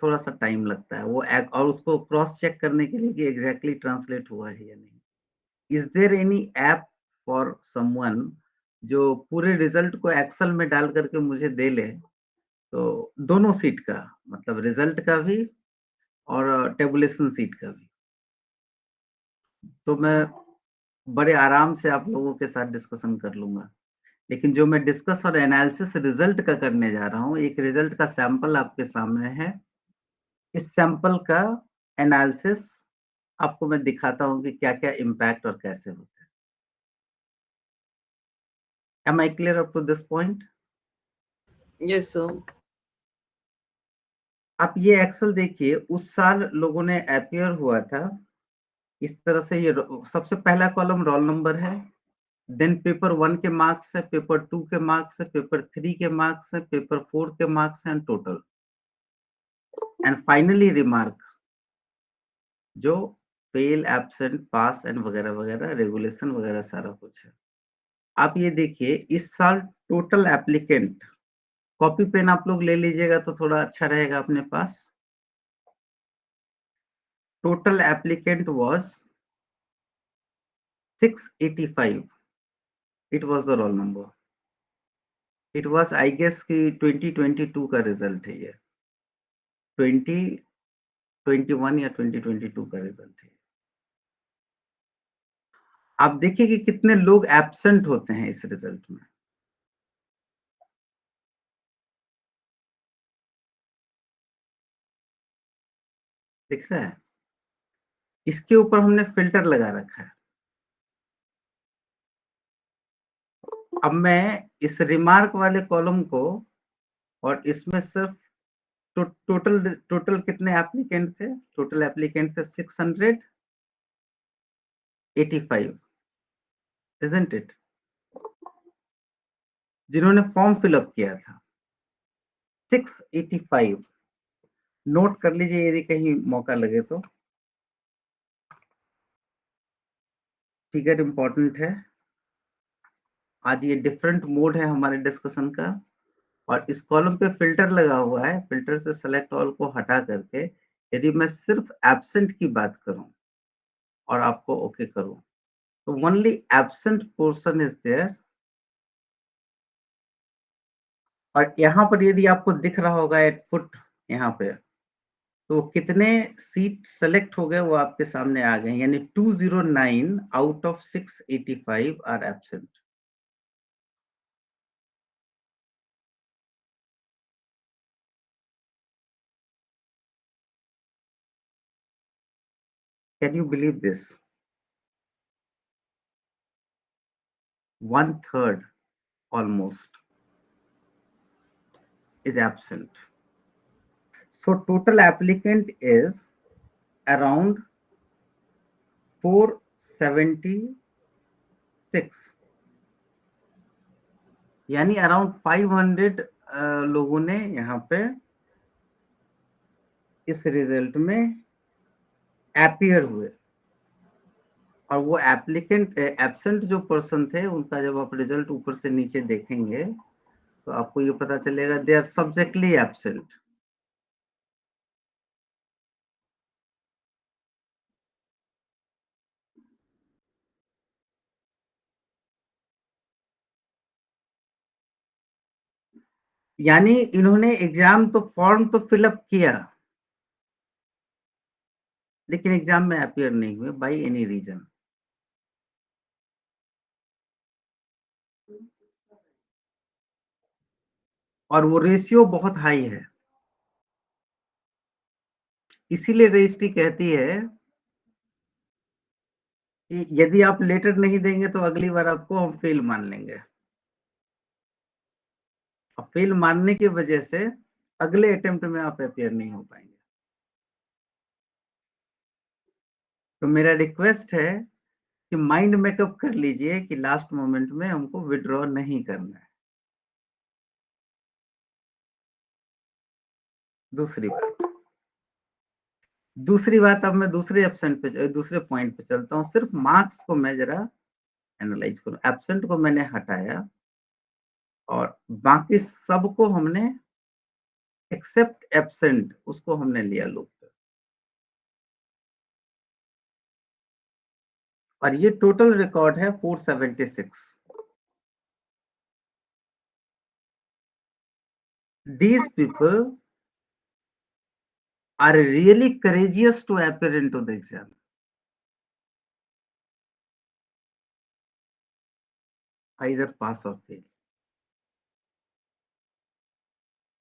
थोड़ा सा टाइम लगता है वो और उसको क्रॉस चेक करने के लिए कि एग्जैक्टली ट्रांसलेट हुआ है या नहीं। Is there any app for someone जो पूरे रिजल्ट को एक्सेल में डाल करके मुझे दे ले, तो दोनों सीट का मतलब रिजल्ट का भी और टेबुलेशन सीट का भी, तो मैं बड़े आराम से आप लोगों के साथ डिस्कशन कर लूंगा। लेकिन जो मैं डिस्कस और एनालिसिस रिजल्ट का करने जा रहा हूँ, एक रिजल्ट का सैंपल आपके सामने है। इस सैंपल का एनालिसिस आपको मैं दिखाता हूँ कि क्या-क्या इम्पैक्ट और कैसे होते हैं। Am I clear up to this point? Yes, sir. आप ये एक्सेल देखिए, उस साल लोगों ने अपीयर हुआ था इस तरह से। ये सबसे पहला कॉलम रोल नंबर है, देन पेपर 1 के मार्क्स है, पेपर 2 के मार्क्स है, पेपर 3 के मार्क्स है, पेपर 4 के मार्क्स हैं टोटल, एंड फाइनली रिमार्क जो फेल, एब्सेंट, पास एंड वगैरह वगैरह रेगुलेशन वगैरह सारा कुछ है। आप ये देखिए, इस साल टोटल एप्लीकेंट, कॉपी पेन आप लोग ले लीजिएगा तो थोड़ा अच्छा रहेगा अपने पास। Total applicant was 685, it was the roll number. It was I guess कि 2022 का रिजल्ट है ये, 2021 या 2022 का रिजल्ट है। आप देखिए कि कितने लोग एब्सेंट होते हैं इस रिजल्ट में। दिख रहा है? इसके ऊपर हमने फिल्टर लगा रखा है। अब मैं इस रिमार्क वाले कॉलम को, और इसमें सिर्फ टोटल टोटल कितने एप्लीकेंट थे? टोटल एप्लीकेंट थे 685, इजंट इट? जिन्होंने फॉर्म फिलअप किया था 685। नोट कर लीजिए यदि कहीं मौका लगे तो, फिगर इंपॉर्टेंट है। आज ये डिफरेंट मोड है हमारे डिस्कशन का, और इस कॉलम पे फिल्टर लगा हुआ है। फिल्टर से सेलेक्ट ऑल को हटा करके यदि मैं सिर्फ एब्सेंट की बात करूं और आपको ओके करूं, तो only absent portion is there. और यहाँ पर यदि आपको दिख रहा होगा एट फुट यहाँ पे, तो कितने सीट सेलेक्ट हो गए वो आपके सामने आ गए, यानी 209 out of 685 are absent. Can you believe this? 1/3 almost is absent. So total applicant is around 476, यानी अराउंड 500 लोगों ने यहाँ पे इस रिजल्ट में अपीयर हुए। और वो एप्लीकेंट एब्सेंट जो पर्सन थे उनका जब आप रिजल्ट ऊपर से नीचे देखेंगे तो आपको ये पता चलेगा दे आर सब्जेक्टली एब्सेंट। यानी इन्होंने एग्जाम तो फॉर्म तो फिलअप किया, लेकिन एग्जाम में अपीयर नहीं हुए बाय एनी रीजन। और वो रेशियो बहुत हाई है। इसीलिए रजिस्ट्री कहती है कि यदि आप लेटर नहीं देंगे तो अगली बार आपको हम फेल मान लेंगे। और फेल मानने की वजह से अगले अटेम्प्ट में आप अपीयर नहीं हो पाएंगे। तो मेरा रिक्वेस्ट है कि माइंड मेकअप कर लीजिए कि लास्ट मोमेंट में हमको विड्रॉ नहीं करना है। दूसरी बात अब मैं दूसरे पॉइंट पे चलता हूँ। सिर्फ मार्क्स को मैं जरा एनालाइज करूँ। एब्सेंट को मैंने हटाया और बाकी सबको हमने एक्सेप्ट एब्सेंट उसको हमने लिया लूप पे, और ये टोटल रिकॉर्ड है 476। These people are really courageous to appear into the exam. Either pass or fail.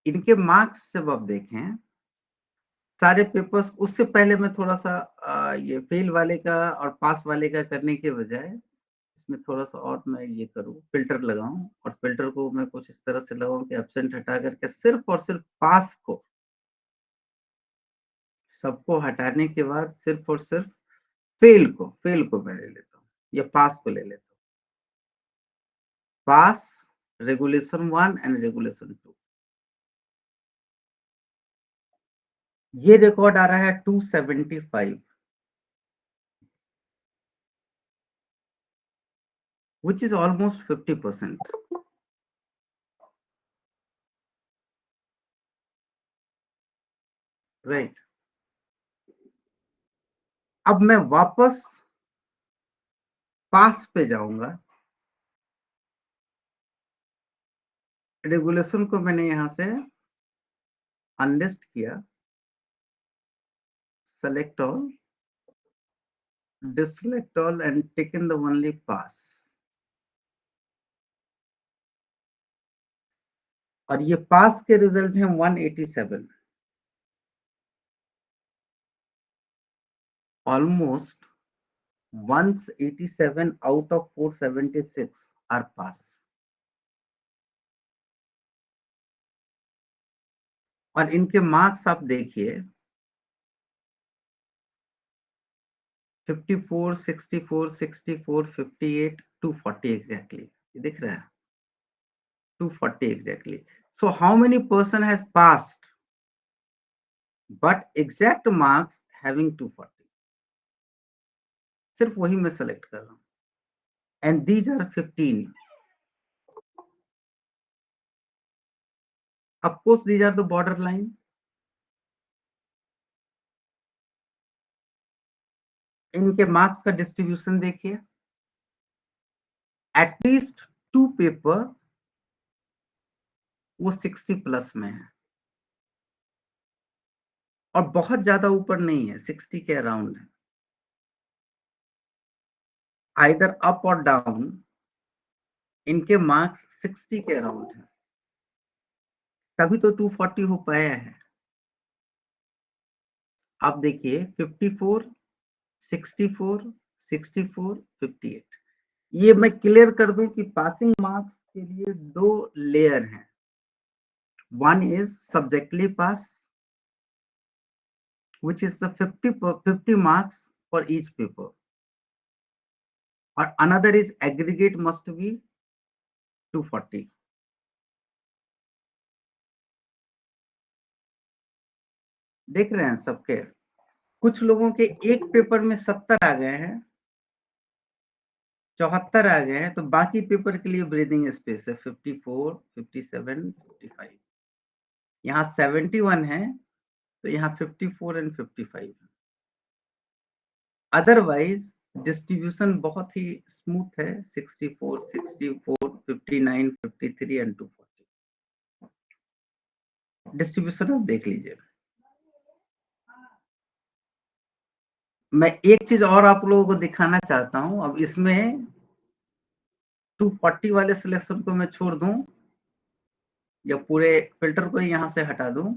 इनके मार्क्स जब आप देखें सारे पेपर्स, उससे पहले मैं थोड़ा सा ये फेल वाले का और पास वाले का करने के बजाय इसमें थोड़ा सा और मैं ये करूं, फिल्टर लगाऊं, और फिल्टर को मैं कुछ इस तरह से लगाऊं कि एब्सेंट हटा करके सिर्फ और सिर्फ पास को, सबको हटाने के बाद सिर्फ और सिर्फ फेल को मैं ले लेता हूँ या पास को ले लेता हूँ। पास, रेगुलेशन 1 एंड रेगुलेशन 2, ये रिकॉर्ड आ रहा है 275, which is almost 50%. Right. अब मैं वापस पास पे जाऊंगा। रेगुलेशन को मैंने यहां से अनलिस्ट किया, select all, deselect all and taken the only pass, और ये पास के रिजल्ट हैं 187, ऑलमोस्ट 187 आउट ऑफ 476 आर पास। और इनके मार्क्स आप देखिए 54, 64, 64, 58, 240 एग्जैक्टली, ये दिख रहा है 240 exactly. So how many person has passed but exact marks having 240? सिर्फ वही मैं select कर रहा हूँ, and these are 15. Of course these are the borderline. इनके मार्क्स का डिस्ट्रीब्यूशन देखिए, एटलीस्ट 2 पेपर वो 60 प्लस में है, और बहुत ज्यादा ऊपर नहीं है, 60 के अराउंड है। आइदर अप और डाउन इनके मार्क्स 60 के अराउंड है, तभी तो 240 हो पाया है। आप देखिए 54, 64, 64, 58, ये मैं क्लियर कर दूं कि पासिंग मार्क्स के लिए 2 लेयर हैं। One is subjectively pass, which is the 50 marks for each paper, और another is aggregate must be 240. देख रहे हैं सबके, कुछ लोगों के एक पेपर में 70 आ गए हैं, 74 आ गए हैं, तो बाकी पेपर के लिए ब्रीदिंग स्पेस है 54, 57, 55। यहाँ 71 है तो यहाँ 54 एंड 55 है। अदरवाइज डिस्ट्रीब्यूशन बहुत ही स्मूथ है, 64, 64, 59, 53 एंड 240। डिस्ट्रीब्यूशन आप देख लीजिए। मैं एक चीज और आप लोगों को दिखाना चाहता हूं, अब इसमें 240 वाले सिलेक्शन को मैं छोड़ दूं या पूरे फिल्टर को यहां से हटा दूं,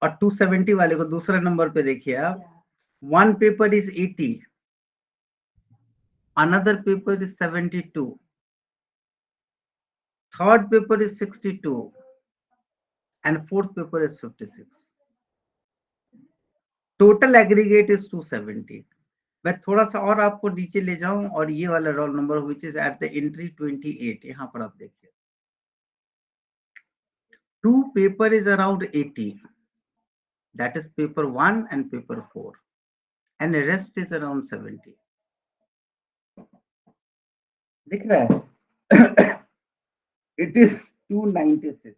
और 270 वाले को दूसरे नंबर पे देखिए आप, one paper is 80, another paper is 72, third paper is 62 and fourth paper is 56। Total aggregate is 270। मैं थोड़ा सा और आपको नीचे ले जाऊं, और ये वाला roll number which is at the entry 28, यहाँ पर आप देखिए 2 paper is around 80, that is paper 1 and paper 4, and the rest is around 70. दिख रहा है? It is 296,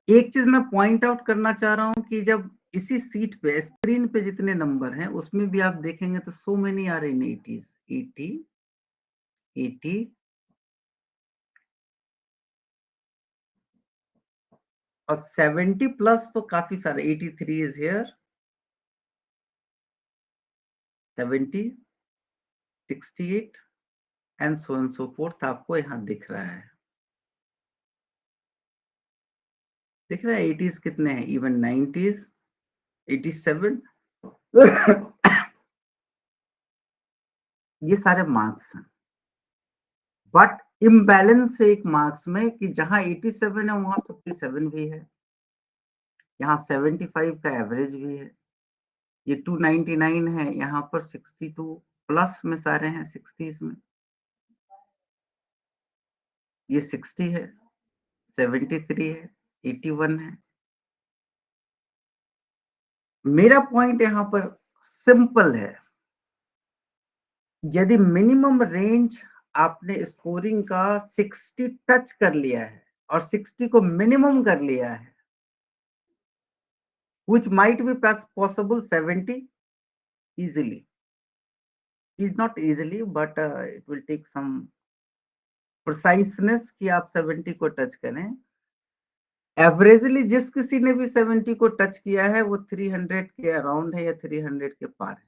एक चीज मैं पॉइंट आउट करना चाह रहा हूं कि जब इसी सीट पे स्क्रीन पे जितने नंबर हैं उसमें भी आप देखेंगे तो so many are in 80s, 80, 80 और 70 प्लस तो काफी सारे 83 is here, 70, 68 and so fourth आपको यहाँ दिख रहा है। दिख रहा है 80s कितने हैं, इवन 90s, 87 ये सारे मार्क्स हैं। बट इम्बैलेंस है एक मार्क्स में कि जहां 87 है वहां 57 भी है, यहाँ 75 का एवरेज भी है, ये 299 है, यहाँ पर 62 प्लस में सारे हैं 60s में, ये 60 है, 73 है, 81 है। मेरा पॉइंट यहाँ पर सिंपल है, यदि मिनिमम रेंज आपने स्कोरिंग का 60 टच कर लिया है और 60 को मिनिमम कर लिया है, which might be possible 70 easily, is not easily but it will take some preciseness कि आप 70 को टच करें। एवरेजली जिस किसी ने भी 70 को टच किया है वो 300 के अराउंड है या 300 के पार है।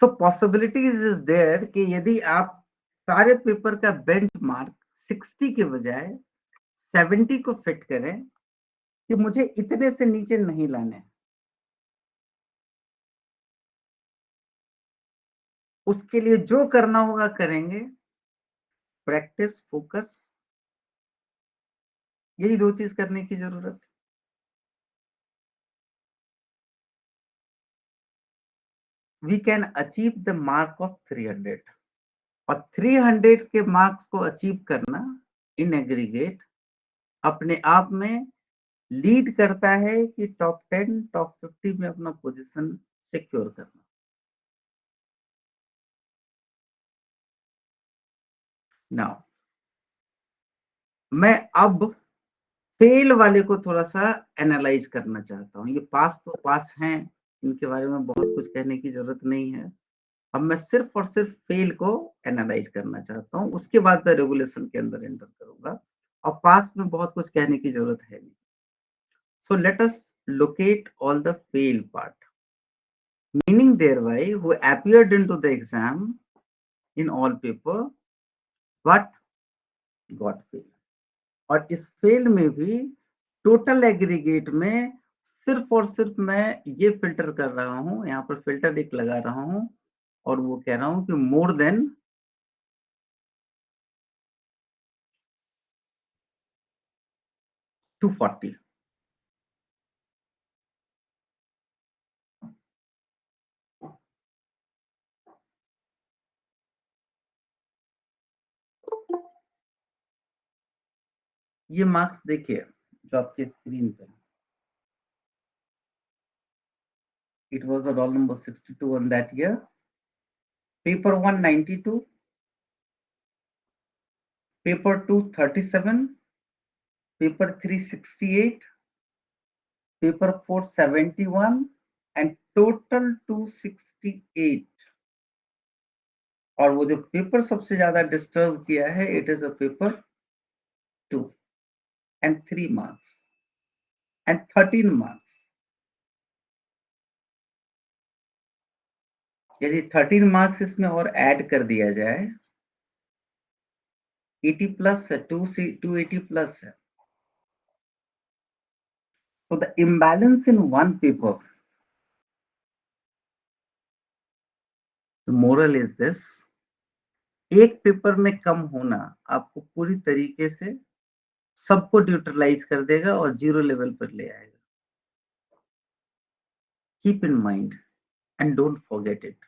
सो पॉसिबिलिटीज इज देयर कि यदि आप सारे पेपर का बेंचमार्क 60 के बजाय 70 को फिट करें कि मुझे इतने से नीचे नहीं लाने, उसके लिए जो करना होगा करेंगे, प्रैक्टिस, फोकस, यही दो चीज करने की जरूरत है। We can achieve the mark of 300 और 300 के मार्क्स को अचीव करना इन एग्रीगेट अपने आप में लीड करता है कि टॉप 10, टॉप 50 में अपना पोजीशन सिक्योर करना। नाउ मैं अब फेल वाले को थोड़ा सा एनालाइज करना चाहता हूँ। ये पास तो पास हैं, इनके बारे में बहुत कुछ कहने की जरूरत नहीं है। अब मैं सिर्फ और सिर्फ फेल को एनालाइज करना चाहता हूँ, उसके बाद मैं रेगुलेशन के अंदर एंटर करूंगा। और पास में बहुत कुछ कहने की जरूरत है नहीं। So let us locate all the fail part, meaning thereby who appeared into the exam in all paper but got fail। और इस फेल में भी टोटल एग्रीगेट में सिर्फ और सिर्फ मैं ये फिल्टर कर रहा हूं, यहाँ पर फिल्टर एक लगा रहा हूं और वो कह रहा हूं कि मोर देन 240। ये मार्क्स देखिए जो आपके स्क्रीन पे, it was the roll number 62 on that year, paper 1 92, paper 2 37, paper 3 68, paper 4 71 and total 268। और वो जो पेपर सबसे ज्यादा डिस्टर्ब किया है, it is a paper 2 and 3 marks and 13 marks। यदि 13 मार्क्स इसमें और ऐड कर दिया जाए, 80 प्लस है, 280 प्लस है। So the imbalance in one paper, the moral is this, एक पेपर में कम होना आपको पूरी तरीके से सबको न्यूट्रलाइज कर देगा और जीरो लेवल पर ले आएगा। Keep in mind and don't forget it.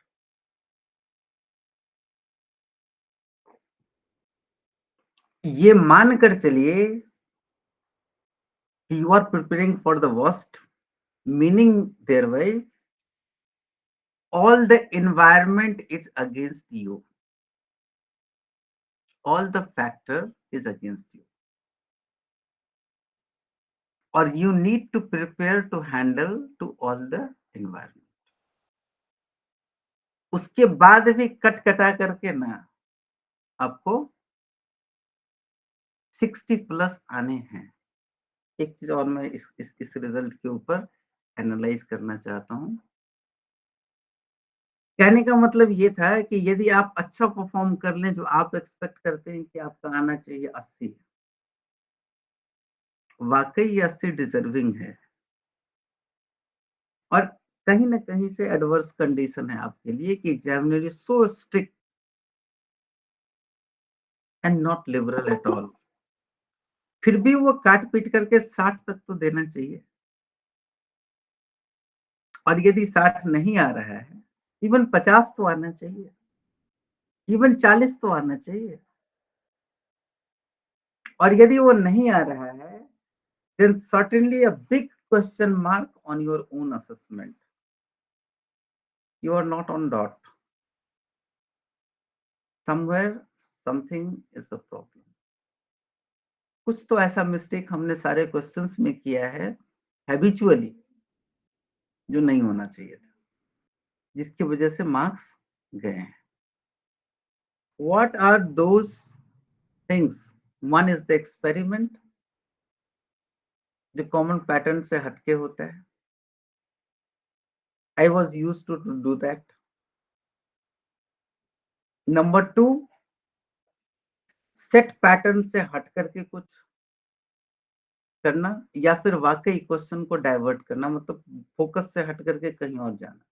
ये मानकर चलिए you are preparing for the worst, meaning thereby all the environment is against you। all the factor is against you, or you need to prepare to handle to all the environment. उसके बाद भी cut कटा करके ना आपको 60 plus आने हैं। एक चीज और मैं इस रिजल्ट के ऊपर एनालाइज करना चाहता हूँ। कहने का मतलब ये था कि यदि आप अच्छा परफॉर्म कर लें, जो आप एक्सपेक्ट करते हैं कि आपका आना चाहिए 80, वाकई ये 80 डिजर्विंग है, और कहीं ना कहीं से एडवर्स कंडीशन है आपके लिए कि examiner is so strict and not liberal at all. फिर भी वो काट पीट करके 60 तक तो देना चाहिए, और यदि 60 नहीं आ रहा है, इवन 50 तो आना चाहिए, इवन 40 तो आना चाहिए। और यदि वो नहीं आ रहा है, then certainly a big question mark on your own assessment. You are not on dot. Somewhere something is the problem. कुछ तो ऐसा मिस्टेक हमने सारे क्वेश्चंस में किया है हैबिचुअली, जो नहीं होना चाहिए था, जिसकी वजह से मार्क्स गए हैं। What are those things? One is the experiment, जो कॉमन पैटर्न से हटके होता है। I was used to do that. Number 2, set pattern से हट करके कुछ करना, या फिर वाकई क्वेश्चन को डाइवर्ट करना, मतलब फोकस से हट करके कहीं और जाना,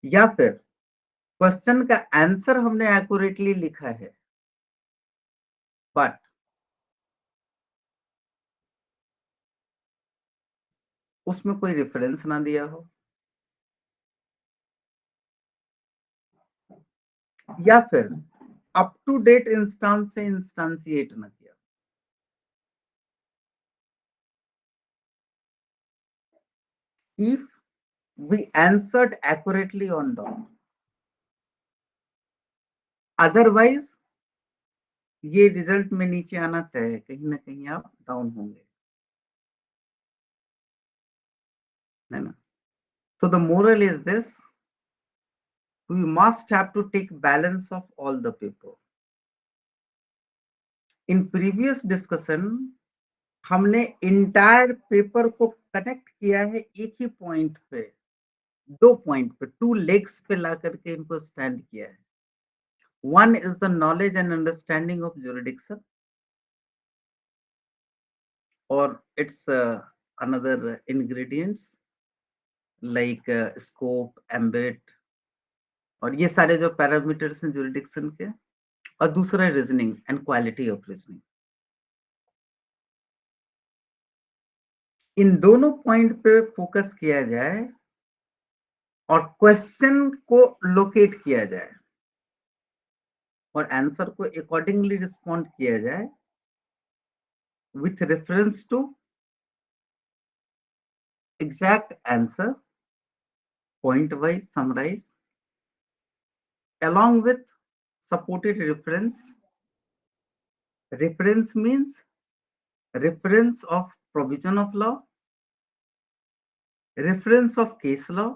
या फिर क्वेश्चन का आंसर हमने एक्यूरेटली लिखा है बट उसमें कोई रेफरेंस ना दिया हो, या फिर अप टू डेट इंस्टांस से इंस्टांसिएट ना किया। If we answered accurately on dot, otherwise ये रिजल्ट में नीचे आना तय है, कहीं ना कहीं आप डाउन होंगे, है ना। So the moral is this: we must have to take balance of all the people. In previous discussion, हमने इंटायर पेपर को कनेक्ट किया है एक ही पॉइंट पे, 2 पॉइंट पे, 2 लेग्स पे ला करके इनको स्टैंड किया है। One is the knowledge and understanding of jurisdiction, or its another ingredients like scope, ambit, और ये सारे जो पैरामीटर्स हैं jurisdiction के, और दूसरा reasoning and quality of reasoning. इन दोनों पॉइंट पे फोकस किया जाए और क्वेश्चन को लोकेट किया जाए और आंसर को अकॉर्डिंगली रिस्पॉन्ड किया जाए with reference to exact answer, point wise summarise, along with supported reference. Reference means reference of provision of law, reference of case law,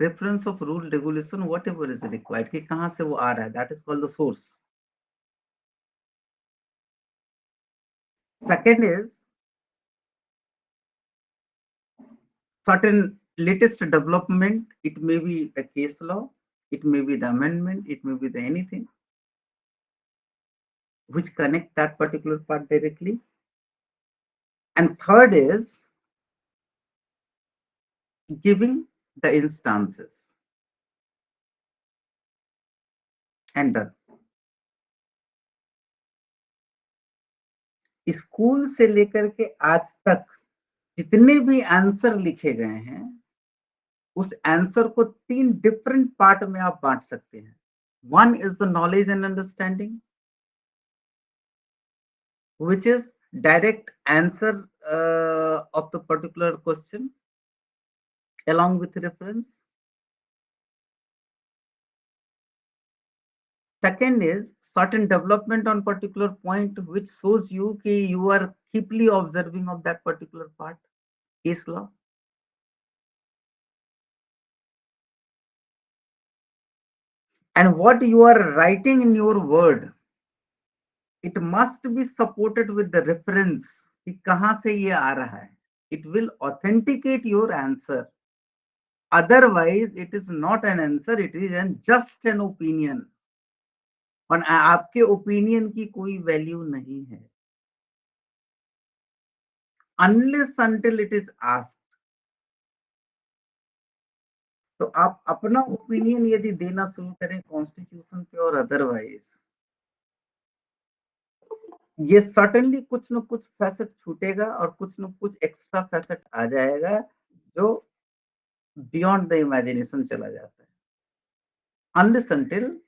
reference of rule regulation, whatever is required, कि कहाँ से वो आ रहा है, that is called the source. Second is certain latest development. It may be the case law, it may be the amendment, it may be the anything which connect that particular part directly. And third is giving the instances and done. School से लेकर के आज तक जितने भी answer लिखे गए हैं, उस आंसर को 3 डिफरेंट पार्ट में आप बांट सकते हैं। One is the knowledge and understanding, which is direct answer of the particular question along with reference. Second is certain development on particular point which shows you कि you are keenly observing of that particular part, case law. And what you are writing in your word, it must be supported with the reference कि कहाँ से ये आ रहा है. It will authenticate your answer. Otherwise, it is not an answer, it is just an opinion. और आपके opinion की कोई वैल्यू नहीं है. Unless until it is asked. तो आप अपना ओपिनियन यदि देना शुरू करें कॉन्स्टिट्यूशन पे और अदरवाइज, ये सर्टेनली कुछ न कुछ फैसेट छूटेगा और कुछ न कुछ एक्स्ट्रा फैसेट आ जाएगा जो बियॉन्ड द इमेजिनेशन चला जाता है. Unless until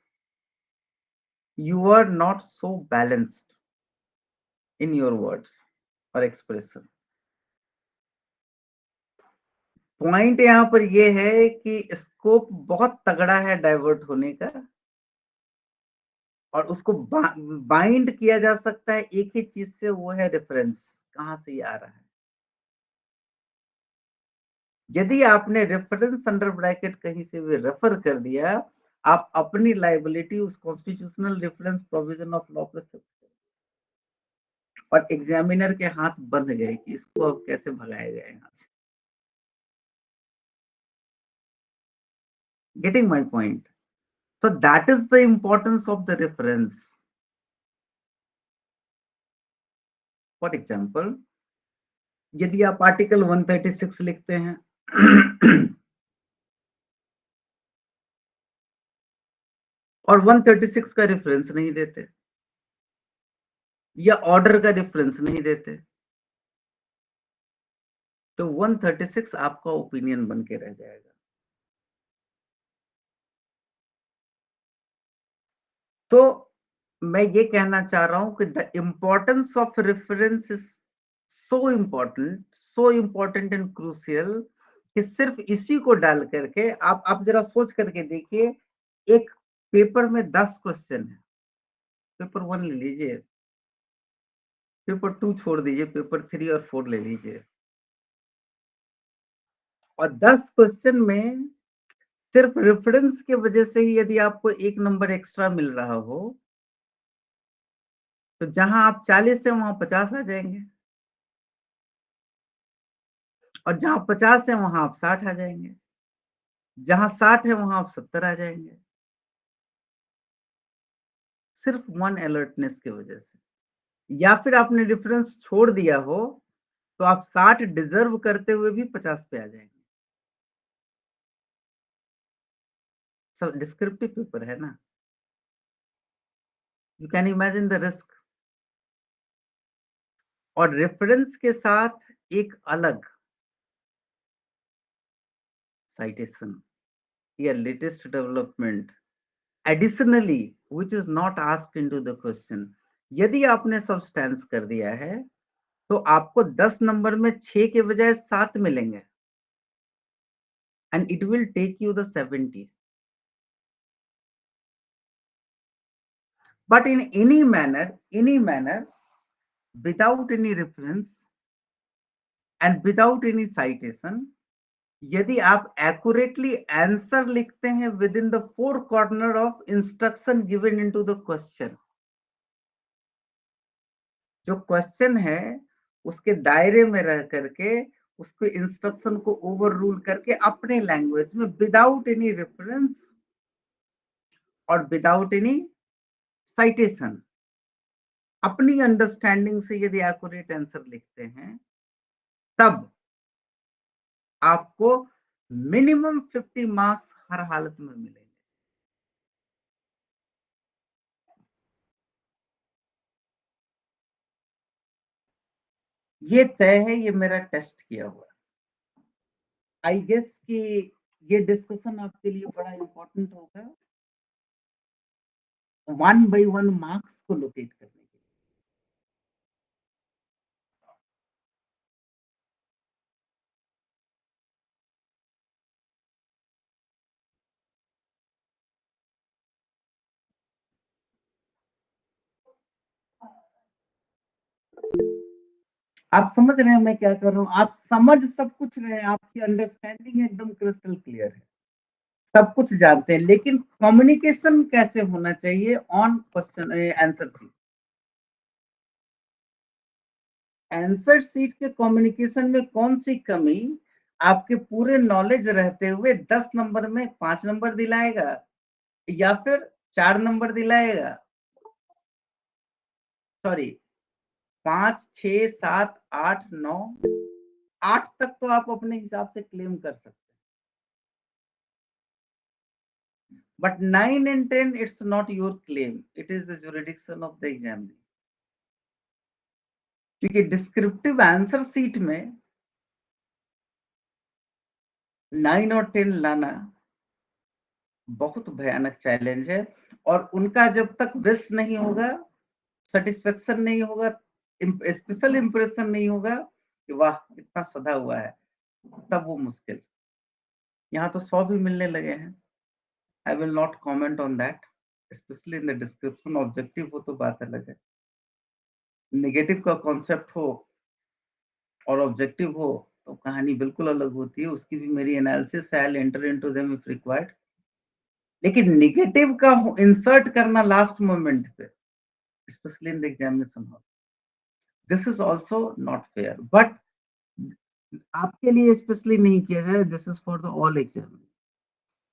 you are not so balanced in your words or expression. Point यहां पर यह है कि स्कोप बहुत तगड़ा है डाइवर्ट होने का और उसको बाइंड किया जा सकता है एक ही चीज से, वो है रेफरेंस. कहां से ये आ रहा है. यदि आपने रेफरेंस अंडर ब्रैकेट कहीं से भी रेफर कर दिया, आप अपनी लाइबिलिटी उस constitutional reference provision of law पे सकते और एग्जामिनर के हाथ बंध गए कि इसको अब कैसे भगाया जाए यहां से. Getting my point. So that is the importance of the reference. For example, यदि आप आर्टिकल 136 लिखते हैं और 136 का रेफरेंस नहीं देते या ऑर्डर का रेफरेंस नहीं देते, तो 136 आपका ओपिनियन बन के रह जाएगा. तो मैं ये कहना चाह रहा हूं कि the importance of reference is so important and crucial कि सिर्फ इसी को डाल करके आप जरा सोच करके देखिए. एक पेपर में 10 क्वेश्चन है. पेपर 1 ले लीजिए, पेपर 2 छोड़ दीजिए, पेपर 3 और 4 ले लीजिए, और 10 क्वेश्चन में सिर्फ रेफरेंस के वजह से ही यदि आपको 1 नंबर एक्स्ट्रा मिल रहा हो, तो जहां आप 40 है वहां 50 आ जाएंगे और जहां 50 है वहां आप 60 आ जाएंगे, जहां 60 है वहां आप 70 आ जाएंगे, सिर्फ वन अलर्टनेस की वजह से. या फिर आपने रेफरेंस छोड़ दिया हो तो आप 60 डिजर्व करते हुए भी 50 पे आ जाएंगे. सब डिस्क्रिप्टिव पेपर है ना. You can imagine the risk. और रेफरेंस के साथ एक अलग citation या latest development additionally which is not asked into the question. यदि आपने सब्सटेंस कर दिया है तो आपको 10 नंबर में 6 के बजाय 7 मिलेंगे and it will take you the 70. But in any manner without any reference and without any citation, यदि आप एक्यूरेटली आंसर लिखते हैं with in the 4 corner of instruction given into the question, जो क्वेश्चन है उसके दायरे में रह करके उसके इंस्ट्रक्शन को ओवर रूल करके अपने लैंग्वेज में विदाउट एनी रेफरेंस और विदाउट एनी साइटेशन अपनी अंडरस्टैंडिंग से यदि एक्यूरेट आंसर लिखते हैं, तब आपको मिनिमम 50 मार्क्स हर हालत में मिलेंगे. ये तय है, ये मेरा टेस्ट किया हुआ. आई गेस कि ये डिस्कशन आपके लिए बड़ा इंपॉर्टेंट होगा 1 by 1 मार्क्स को लोकेट करने के लिए. आप समझ रहे हैं मैं क्या कर रहा हूँ? आप समझ सब कुछ रहे हैं, आपकी अंडरस्टैंडिंग एकदम क्रिस्टल क्लियर है, सब कुछ जानते हैं, लेकिन कम्युनिकेशन कैसे होना चाहिए on question answer sheet. Answer sheet के कम्युनिकेशन में कौन सी कमी आपके पूरे नॉलेज रहते हुए 10 नंबर में 5 नंबर दिलाएगा या फिर 4 नंबर दिलाएगा? सॉरी, 5, 6, 7, 8, 9, 8 तक तो आप अपने हिसाब से क्लेम कर सकते हैं। But 9 and 10, it's not your claim. It is the jurisdiction of the examiner. क्योंकि डिस्क्रिप्टिव आंसर सीट में 9 और 10 लाना बहुत भयानक चैलेंज है, और उनका जब तक विश नहीं होगा, सेटिस्फेक्शन नहीं होगा, स्पेशल इंप्रेशन नहीं होगा कि वाह कितना सधा हुआ है, तब वो मुश्किल। यहाँ तो 100 भी मिलने लगे हैं। I will not comment on that, specially in the description. Objective हो तो बात अलग है, नेगेटिव का कॉन्सेप्ट हो और ऑब्जेक्टिव हो तो कहानी बिल्कुल अलग होती है। उसकी भी मेरी एनालिसिस है, I will enter into them if required. लेकिन नेगेटिव का इंसर्ट करना लास्ट मोमेंट पे, specially in the examination hall, this is also not fair. But आपके लिए स्पेशली नहीं किया जाए, this is for the all exam.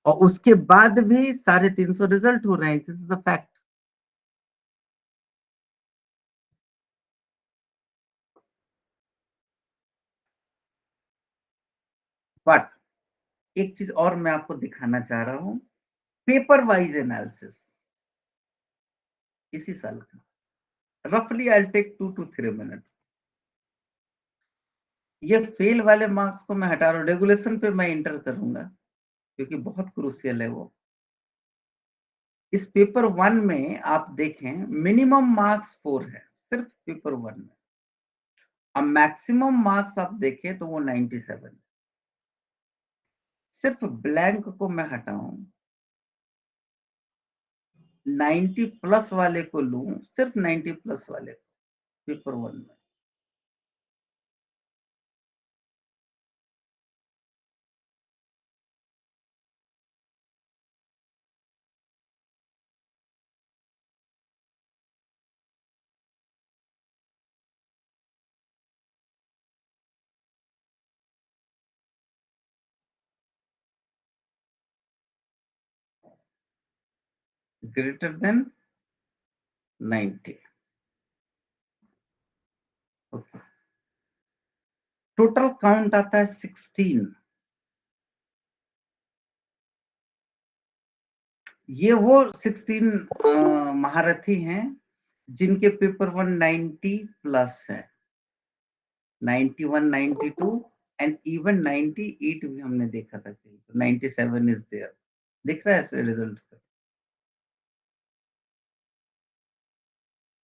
और उसके बाद भी 350 रिजल्ट हो रहे हैं, this is the fact. But एक चीज और मैं आपको दिखाना चाह रहा हूं, पेपर वाइज एनालिसिस इसी साल का, रफली आई टेक 2 to 3 मिनट। ये फेल वाले मार्क्स को मैं हटा रहा हूँ, रेगुलेशन पे मैं इंटर करूंगा क्योंकि बहुत क्रूशियल है वो। इस पेपर 1 में आप देखें मिनिमम मार्क्स 4 है सिर्फ पेपर 1 में, अब मैक्सिमम मार्क्स आप देखें तो वो 97। सिर्फ ब्लैंक को मैं हटाऊं, 90 प्लस वाले को लूं, सिर्फ 90 प्लस वाले को पेपर 1 में। Greater than 90। Okay, total count आता है 16। ये वो 16 महारथी हैं जिनके पेपर 1 90 प्लस है, 91, 92 एंड इवन 98 भी हमने देखा था, 97 इज देयर। दिख रहा है ऐसे रिजल्ट का,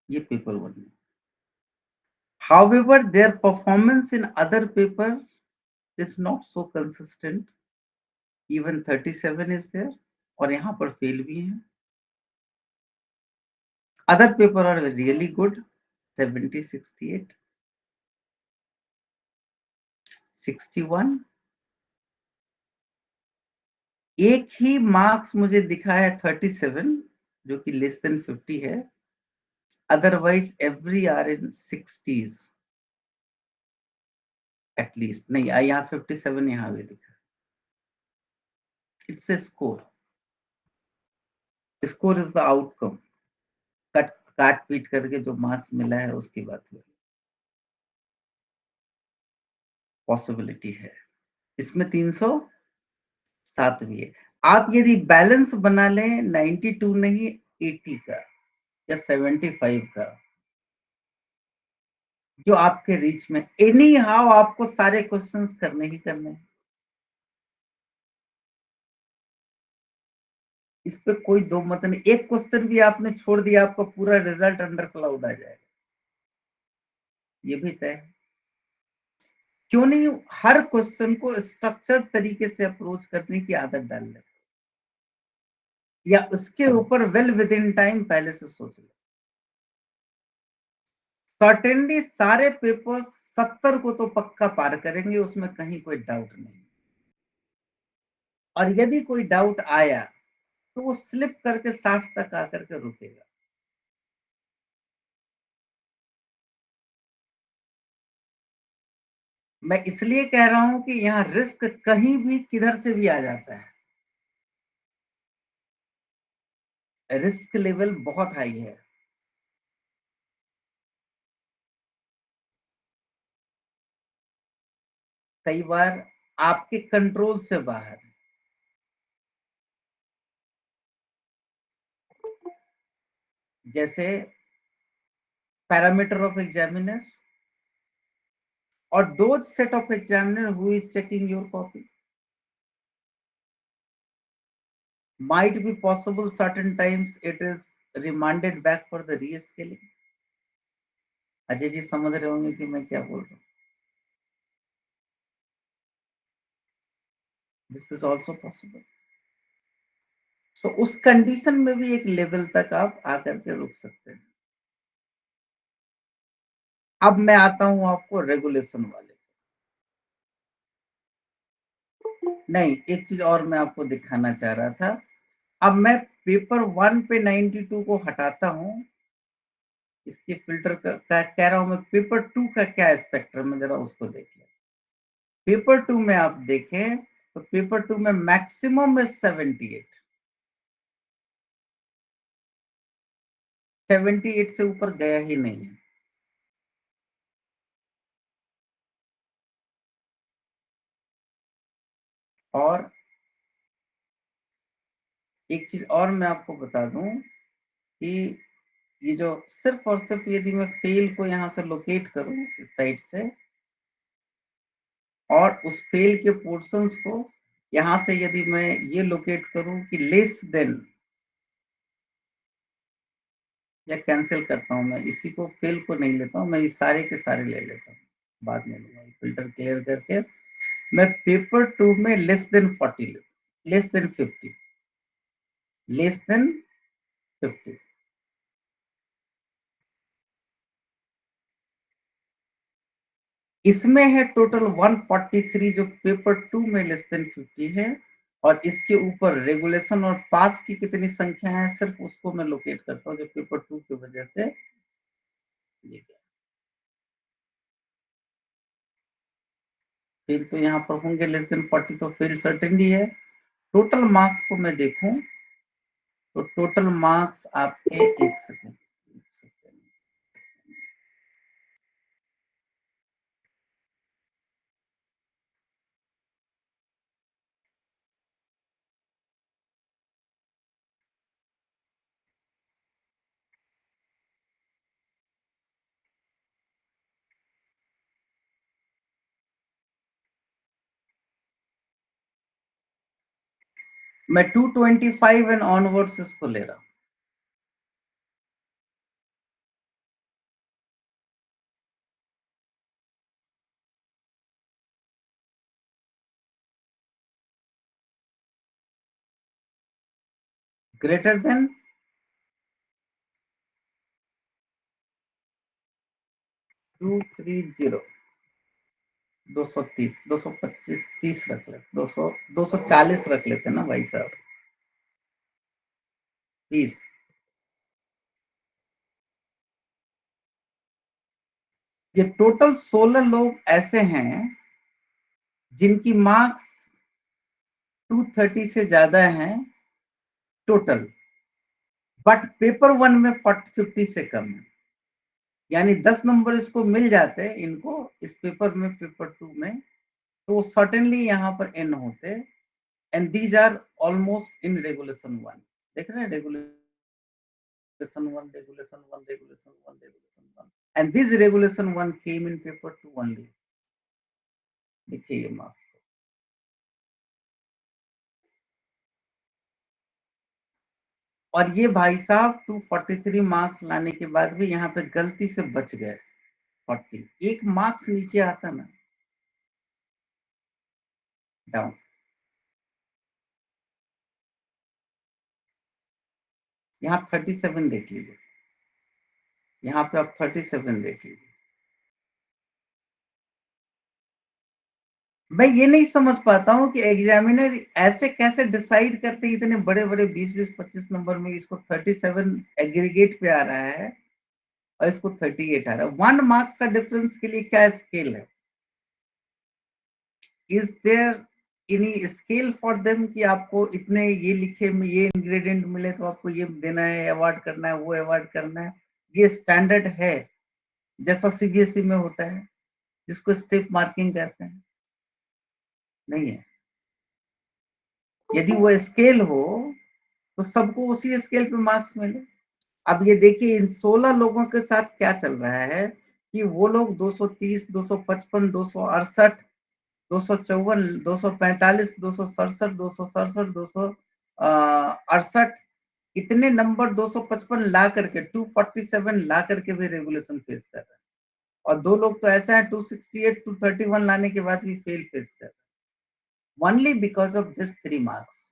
ये पेपर 1 में। However, their performance in other paper is not so consistent. Even 37 is there, और यहाँ पर फेल भी हैं। Other paper are really good, 70, 68, 61। एक ही मार्क्स मुझे दिखा है 37, जो कि लेस देन 50 है। Otherwise every are in 60s at least. नहीं, यहाँ 57 यहाँ भी दिखा। It's a score, score is the outcome, cut काट पीट करके जो मार्क्स मिला है उसकी बात हो, पॉसिबिलिटी है। इसमें 307 भी है। आप यदि बैलेंस बना लें 92 नहीं 80 का या 75 का, जो आपके रीच में, एनी हाउ आपको सारे क्वेश्चंस करने ही करने हैं, इस पे कोई दो मत नहीं। एक क्वेश्चन भी आपने छोड़ दिया, आपका पूरा रिजल्ट अंडर क्लाउड आ जाएगा, ये भी तय है। क्यों नहीं हर क्वेश्चन को स्ट्रक्चर्ड तरीके से अप्रोच करने की आदत डाल ले, या उसके ऊपर वेल विद इन टाइम पहले से सोच ले। सर्टेनली सारे पेपर्स 70 को तो पक्का पार करेंगे, उसमें कहीं कोई डाउट नहीं। और यदि कोई डाउट आया तो वो स्लिप करके 60 तक आकर के रुकेगा। मैं इसलिए कह रहा हूं कि यहाँ रिस्क कहीं भी किधर से भी आ जाता है, रिस्क लेवल बहुत हाई है। कई बार आपके कंट्रोल से बाहर, जैसे पैरामीटर ऑफ एग्जामिनर और those set of examiner who is checking your copy, might be possible certain times it is remanded back for the rescaling। Ajay ji समझ रहे होंगे कि मैं क्या बोल रहा हूँ। This is also possible. So उस कंडीशन में भी एक लेवल तक आप आकर के रुक सकते हैं। अब मैं आता हूं आपको रेगुलेशन वाले। नहीं, एक चीज और मैं आपको दिखाना चाह रहा था। अब मैं पेपर 1 पे 92 को हटाता हूं, इसके फिल्टर का कह रहा हूं मैं, पेपर 2 का क्या स्पेक्ट्रम है जरा उसको देख लें। पेपर 2 में आप देखें तो पेपर 2 में मैक्सिमम है 78, 78 से ऊपर गया ही नहीं है। और एक चीज और मैं आपको बता दूं कि ये जो सिर्फ और सिर्फ यदि मैं फेल को यहां से लोकेट करूं इस साइड से, और उस फेल के पोर्शंस को यहां से यदि मैं ये लोकेट करूं कि लेस देन, या कैंसिल करता हूं, मैं इसी को फेल को नहीं लेता हूं, मैं इस सारे के सारे ले लेता हूं, बाद में लूंगा फिल्टर क्लियर करके। मैं पेपर 2 में लेस देन 40 लेता हूं, लेस देन 50, लेस देन 50। इसमें है टोटल 143 जो पेपर 2 में लेस देन 50 है, और इसके ऊपर रेगुलेशन और पास की कितनी संख्या है सिर्फ उसको मैं लोकेट करता हूं जो पेपर 2 की वजह से ये गया। फिर तो यहाँ पर होंगे लेस देन 40, तो फेल सर्टेनली है। टोटल मार्क्स को मैं देखूं तो टोटल मार्क्स आपके, एक सेकेंड, मैं 225 एंड ऑनवर्ड्स इसको ले रहा हूं। ग्रेटर देन 230, 230, 225, 30 रख लेते, 200, 240 रख लेते ना भाई साहब, 30। ये टोटल 16 लोग ऐसे हैं जिनकी मार्क्स 230 से ज्यादा हैं टोटल, बट पेपर 1 में 50 से कम है, यानी 10 नंबर इसको मिल जाते इनको इस पेपर में, पेपर 2 में, तो सर्टेनली यहाँ पर एन होते। And these are almost in regulation 1। देख रहे हैं, regulation 1, regulation 1, regulation 1, regulation 1, and this regulation 1 came in paper 2 only. देखिए ये मार्क्स, और ये भाई साहब 243 मार्क्स लाने के बाद भी यहाँ पे गलती से बच गए 40, एक मार्क्स नीचे आता ना, डाउन। यहाँ 37 देख लीजिए, यहाँ पे आप 37 देख लीजिए, मैं ये नहीं समझ पाता हूँ कि एग्जामिनर ऐसे कैसे डिसाइड करते हैं, इतने बड़े-बड़े 20-20, 25 नंबर में इसको 37 एग्रीगेट पे आ रहा है और इसको 38 आ रहा है। 1 मार्क्स का डिफरेंस के लिए क्या स्केल है? Is there any scale for them कि आपको इतने ये लिखे में ये इंग्रेडिएंट मिले तो आपको ये देना है, अवार्ड करना है, वो अवार्ड करना है? ये स्टैंडर्ड है जैसा सीबीएसई में होता है जिसको स्टेप मार्किंग कहते हैं? नहीं है। यदि वो स्केल हो तो सबको उसी स्केल पे मार्क्स मिले। अब ये देखिए इन 16 लोगों के साथ क्या चल रहा है कि वो लोग 230, 255, 268, 254, 245, 267, 267, 268 इतने नंबर 255 ला करके 247 ला करके भी रेगुलेशन फेस कर रहे हैं। और दो लोग तो ऐसा है 268, 231 लाने के बाद भी फेल फेस कर रहे हैं only because of this 3 marks.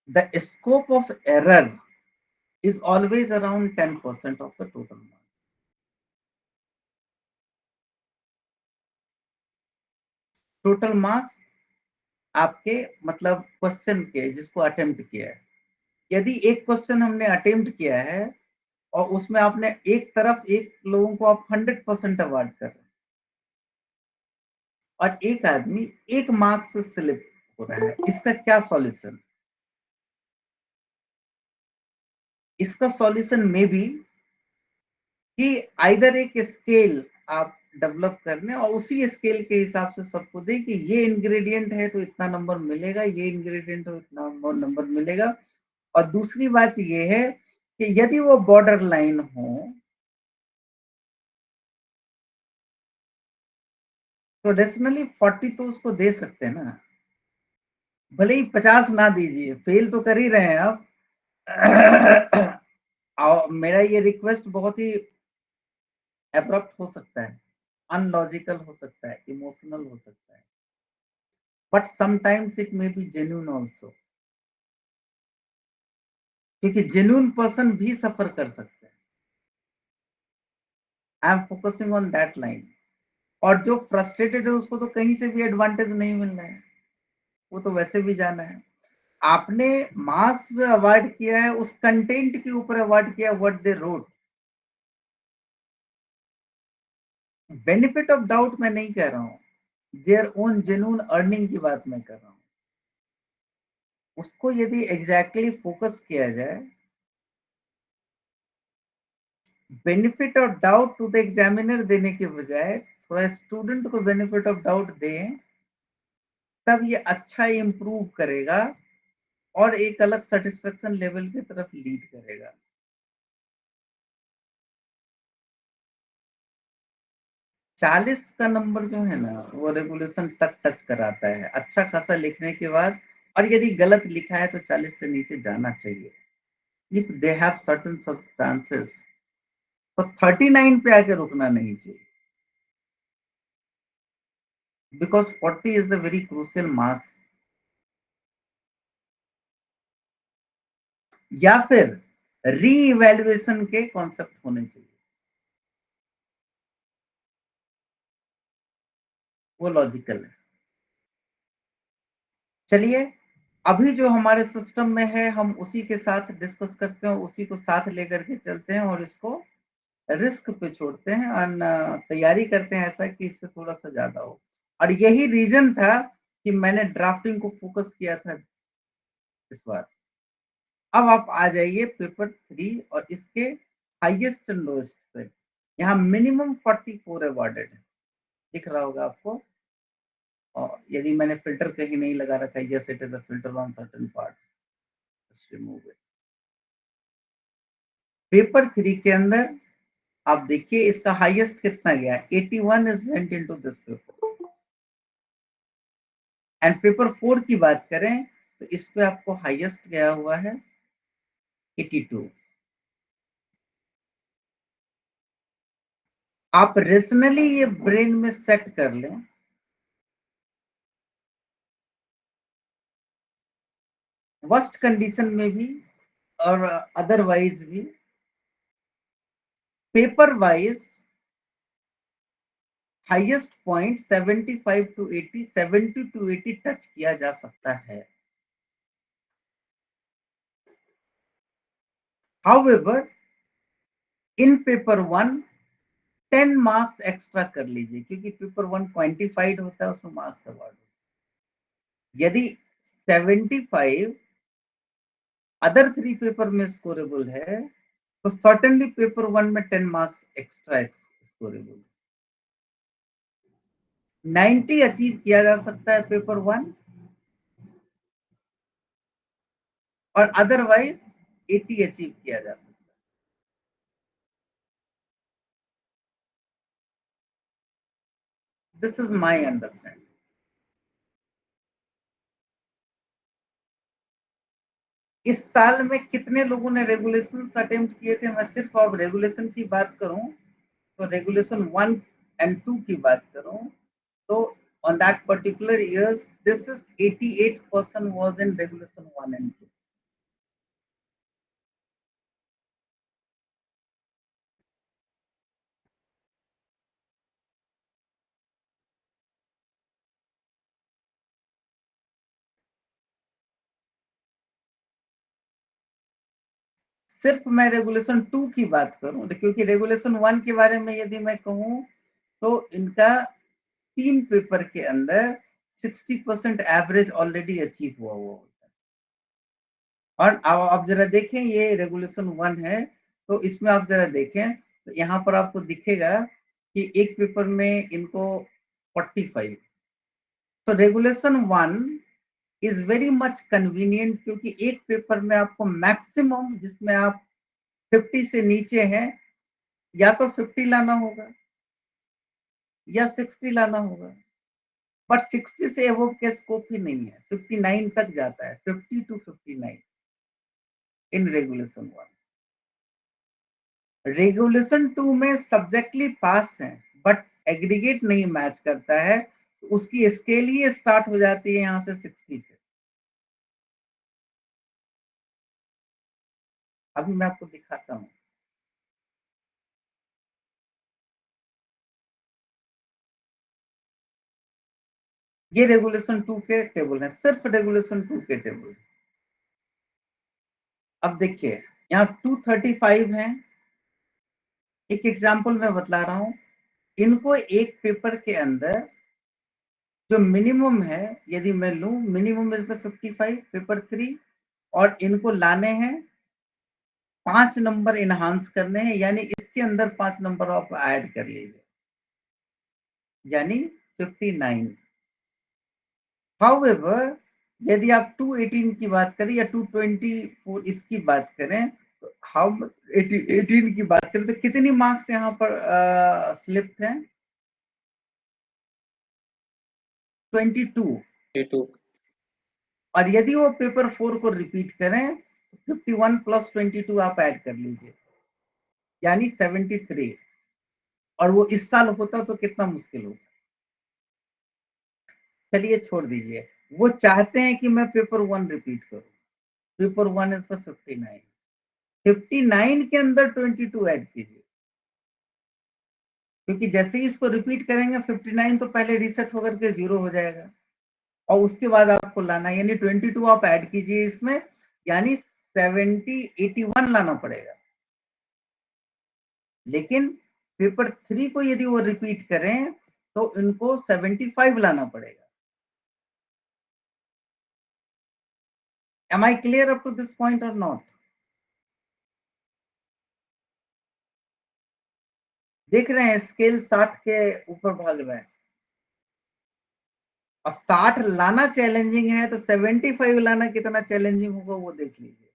The scope of error is always around 10% of the total mark. Total marks आपके मतलब क्वेश्चन के जिसको अटेम्प्ट किया है। यदि एक क्वेश्चन हमने अटेम्प्ट किया है और उसमें आपने एक तरफ एक लोगों को आप 100% अवार्ड कर रहे हैं और एक आदमी एक मार्क्स से स्लिप हो रहा है, इसका क्या सॉल्यूशन? इसका सॉल्यूशन में भी कि आइदर एक स्केल आप डेवलप करने और उसी स्केल के हिसाब से सबको दें कि ये इंग्रेडिएंट है तो इतना नंबर मिलेगा, ये इंग्रेडिएंट हो इतना नंबर मिलेगा। और दूसरी बात ये है कि यदि वो बॉर्डर लाइन हो तो रेशनली 40 तो उसको दे सकते हैं ना, भले ही 50 ना दीजिए, फेल तो कर ही रहे हैं आप। और मेरा ये रिक्वेस्ट बहुत ही एब्रप्ट हो सकता है, अनलॉजिकल हो सकता है, इमोशनल हो सकता है, but sometimes it may be genuine also, क्योंकि जेन्युइन पर्सन भी सफर कर सकते हैं। I am focusing on that line. और जो फ्रस्ट्रेटेड है उसको तो कहीं से भी एडवांटेज नहीं मिल रहा है, वो तो वैसे भी जाना है। आपने मार्क्स जो अवार्ड किया है उस कंटेंट के ऊपर अवार्ड किया, what they wrote. Benefit of doubt मैं नहीं कह रहा हूं, देयर ओन जेन्युइन अर्निंग की बात मैं कर रहा हूं। उसको यदि एग्जैक्टली फोकस किया जाए, benefit of doubt to the examiner देने के बजाय थोड़ा स्टूडेंट को बेनिफिट ऑफ डाउट दें, तब ये अच्छा इम्प्रूव करेगा और एक अलग सेटिस्फेक्शन लेवल की तरफ लीड करेगा। 40 का नंबर जो है ना वो रेगुलेशन तक टच कराता है अच्छा खासा लिखने के बाद। और यदि गलत लिखा है तो 40 से नीचे जाना चाहिए। If they have certain substances तो 39 पे आके रुकना नहीं चाहिए, because 40 is the very crucial marks. या फिर री इवेल्युएशन के कॉन्सेप्ट होने चाहिए, वो लॉजिकल है। चलिए अभी जो हमारे सिस्टम में है हम उसी के साथ डिस्कस करते हैं, उसी को साथ लेकर के चलते हैं और इसको रिस्क पे छोड़ते हैं और तैयारी करते हैं ऐसा कि इससे थोड़ा सा ज्यादा हो। और यही रीजन था कि मैंने ड्राफ्टिंग को फोकस किया था इस बार। अब आप आ जाइए पेपर 3 और इसके हाईएस्ट एंड लोएस्ट पे। यहाँ मिनिमम 44 अवॉर्डेड है, दिख रहा होगा आपको। और यदि मैंने फिल्टर कहीं नहीं लगा रखा है, yes it is a filter on certain part, just remove it. Paper 3 के अंदर आप देखिए इसका हाईएस्ट कितना गया, 81 is went into this paper. And paper 4 की बात करें तो इस पे आपको हाईएस्ट गया हुआ है 82। आप रेशनली ये ब्रेन में सेट कर लें, वर्स्ट कंडीशन में भी और अदरवाइज भी paper wise highest point 75 to 80, 70 to 80 touch किया जा सकता है। However, इन पेपर 1 10 मार्क्स एक्स्ट्रा कर लीजिए, क्योंकि पेपर 1 क्वांटिफाइड होता है, उसमें मार्क्स अवार्ड होता है। यदि 75 अदर 3 पेपर में स्कोरेबल है, तो सर्टेनली पेपर 1 में 10 मार्क्स एक्स्ट्रा स्कोरेबल। 90 अचीव किया जा सकता है पेपर 1, और अदरवाइज 80 अचीव किया जा सकता है। This is my understanding. इस साल में कितने लोगों ने रेगुलेशन अटेम्प्ट किए थे? मैं सिर्फ अब रेगुलेशन की बात करूं तो रेगुलेशन 1 and 2 की बात करूं तो on that particular years this is 88% was in regulation 1 and 2. सिर्फ मैं रेगुलेशन 2 की बात करूं, क्योंकि रेगुलेशन 1 के बारे में यदि मैं कहूं तो इनका 3 पेपर के अंदर 60% एवरेज ऑलरेडी अचीव हुआ होता है। और आप जरा देखें, ये रेगुलेशन 1 है, तो इसमें आप जरा देखें तो यहाँ पर आपको दिखेगा कि एक पेपर में इनको 45। तो regulation 1 is very much convenient, क्योंकि एक पेपर में आपको मैक्सिमम, जिसमें आप 50 से नीचे हैं, या तो 50 लाना होगा या 60 लाना होगा, बट 60 से एबव के स्कोप ही नहीं है। 59 तक जाता है, 50 to 59 इन रेगुलेशन 1। रेगुलेशन 2 में सब्जेक्टली पास है, बट एग्रीगेट नहीं मैच करता है, तो उसकी स्केल ही स्टार्ट हो जाती है यहां से 60 से। अभी मैं आपको दिखाता हूं। ये रेगुलेशन 2 के टेबल है, सिर्फ रेगुलेशन 2 के टेबल। अब देखिए, यहाँ 235 है। एक एग्जांपल मैं बतला रहा हूं। इनको एक पेपर के अंदर जो मिनिमम है, यदि मैं लूं, मिनिमम इज द 55 पेपर 3, और इनको लाने हैं 5 नंबर इनहांस करने हैं, यानी इसके अंदर 5 नंबर आप ऐड कर लीजिए, यानी 59। हाउएवर, यदि आप 218 की बात करें या 224 इसकी बात करें, तो हाउ 18 की बात करें तो कितनी मार्क्स यहाँ पर स्लिप हैं? 22। और यदि वो पेपर 4 को रिपीट करें तो 51 + 22 आप ऐड कर लीजिए, यानी 73। और वो इस साल होता तो कितना मुश्किल होता। चलिए छोड़ दीजिए, वो चाहते हैं कि मैं पेपर 1 रिपीट करूं। Paper 1 is the 59। 59 के अंदर 22 ऐड कीजिए, क्योंकि जैसे ही इसको रिपीट करेंगे 59 तो पहले रीसेट होकर के 0 हो जाएगा, और उसके बाद आपको लाना, यानी 22 आप ऐड कीजिए इसमें, यानी 70 81 लाना पड़ेगा। लेकिन पेपर 3 को यदि वो रिपीट करें तो इनको 75 लाना पड़ेगा। Am I clear up to this point or not? देख रहे हैं स्केल 60 के ऊपर भाग रहा है, और 60 लाना चैलेंजिंग है, तो 75 लाना कितना चैलेंजिंग होगा वो देख लीजिए।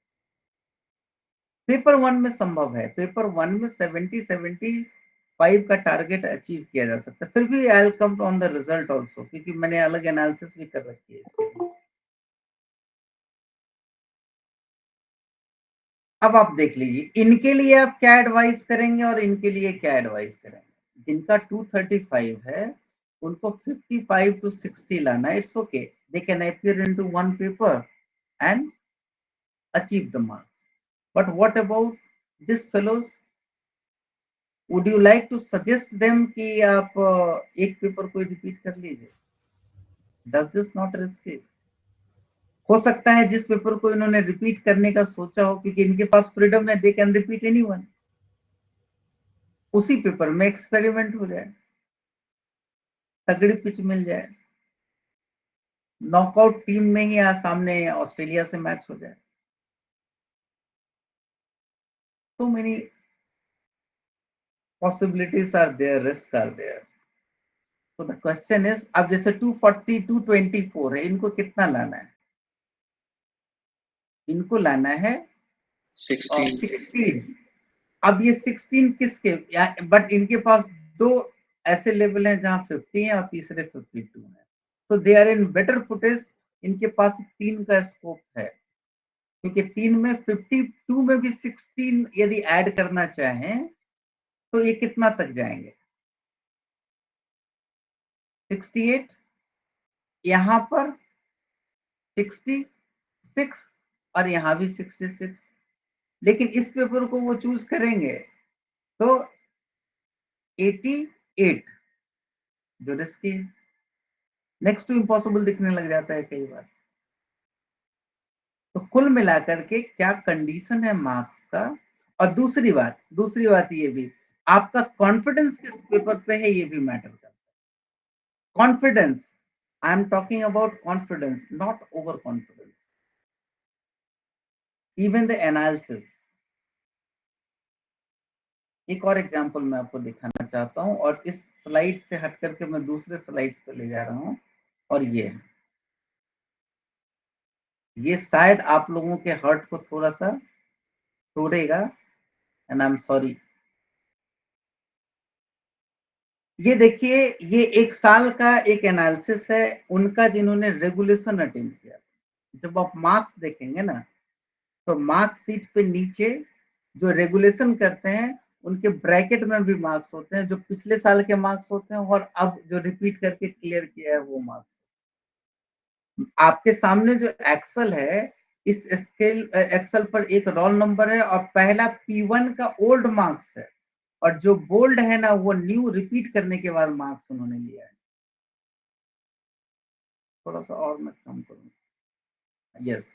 पेपर 1 में संभव है, पेपर 1 में 75 का टारगेट अचीव किया जा सकता है। फिर भी आई will come on the result also, क्योंकि मैंने अलग एनालिसिस भी कर रखी है इसके लिए। अब आप देख लीजिए, इनके लिए आप क्या एडवाइस करेंगे और इनके लिए क्या एडवाइस करेंगे। जिनका 235 है उनको 55 to 60 लाना, it's okay, they can appear into one paper and achieve the marks. But what about this fellows would you like to suggest them कि आप एक पेपर को रिपीट कर लीजिए? Does this not risky? हो सकता है जिस पेपर को इन्होंने रिपीट करने का सोचा हो, क्योंकि इनके पास फ्रीडम है, दे कैन रिपीट एनीवन, उसी पेपर में एक्सपेरिमेंट हो जाए, तगड़ी पिच मिल जाए, नॉकआउट टीम में ही आज सामने ऑस्ट्रेलिया से मैच हो जाए। So many possibilities are there, risks are there. So the question is, अब जैसे 240 224 है, इनको कितना लाना है? इनको लाना है 16। अब ये 16 किसके, बट इनके पास दो ऐसे लेवल हैं जहां 50 है और तीसरे 52 है, तो they are in better footage. इनके पास 3 का स्कोप है, क्योंकि 3 में 52 में भी 16 यदि ऐड करना चाहें तो ये कितना तक जाएंगे? 68, यहां पर 66 और यहां भी 66। लेकिन इस पेपर को वो चूज करेंगे तो 88, जो रिस्की है, नेक्स्ट टू इम्पॉसिबल दिखने लग जाता है कई बार। तो कुल मिलाकर के क्या कंडीशन है मार्क्स का, और दूसरी बात ये भी, आपका कॉन्फिडेंस किस पेपर पे है ये भी मैटर करता है। Confidence, I am talking about confidence, not over confidence. Even the analysis, एक और एग्जांपल मैं आपको दिखाना चाहता हूं, और इस स्लाइड से हट करके मैं दूसरे स्लाइड्स पे ले जा रहा हूं, और ये शायद आप लोगों के हार्ट को थोड़ा सा तोड़ेगा, एंड आई एम सॉरी। ये देखिए, ये 1 साल का एक एनालिसिस है उनका, जिन्होंने रेगुलेशन अटेम्प्ट किया। जब आप मार्क्स देखेंगे ना, तो मार्क्स शीट पे नीचे जो रेगुलेशन करते हैं उनके ब्रैकेट में भी मार्क्स होते हैं, जो पिछले साल के मार्क्स होते हैं और अब जो रिपीट करके क्लियर किया है वो मार्क्स। आपके सामने जो एक्सेल है, इस स्केल एक्सेल पर एक रोल नंबर है और पहला P1 का ओल्ड मार्क्स है, और जो बोल्ड है ना वो न्यू रिपीट करने के बाद मार्क्स उन्होंने लिया है। थोड़ा सा और मैं कम करूँ। यस,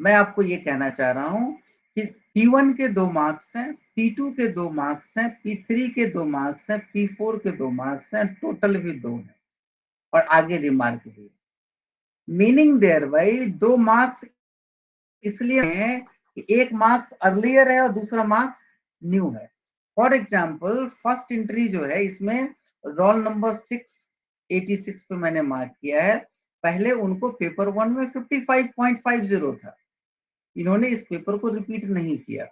मैं आपको ये कहना चाह रहा हूं कि P1 के 2 मार्क्स हैं, P2 के 2 मार्क्स हैं, P3 के 2 मार्क्स हैं, P4 के 2 मार्क्स हैं, टोटल भी 2 हैं, और आगे रिमार्क भी। मीनिंग देयर बाई 2 मार्क्स इसलिए है कि एक मार्क्स अर्लियर है और दूसरा मार्क्स न्यू है। फॉर एग्जाम्पल फर्स्ट एंट्री जो है, इसमें रोल नंबर 686 पे मैंने मार्क किया है। पहले उनको पेपर 1 में 55.50 था, इन्होंने इस पेपर को रिपीट नहीं किया।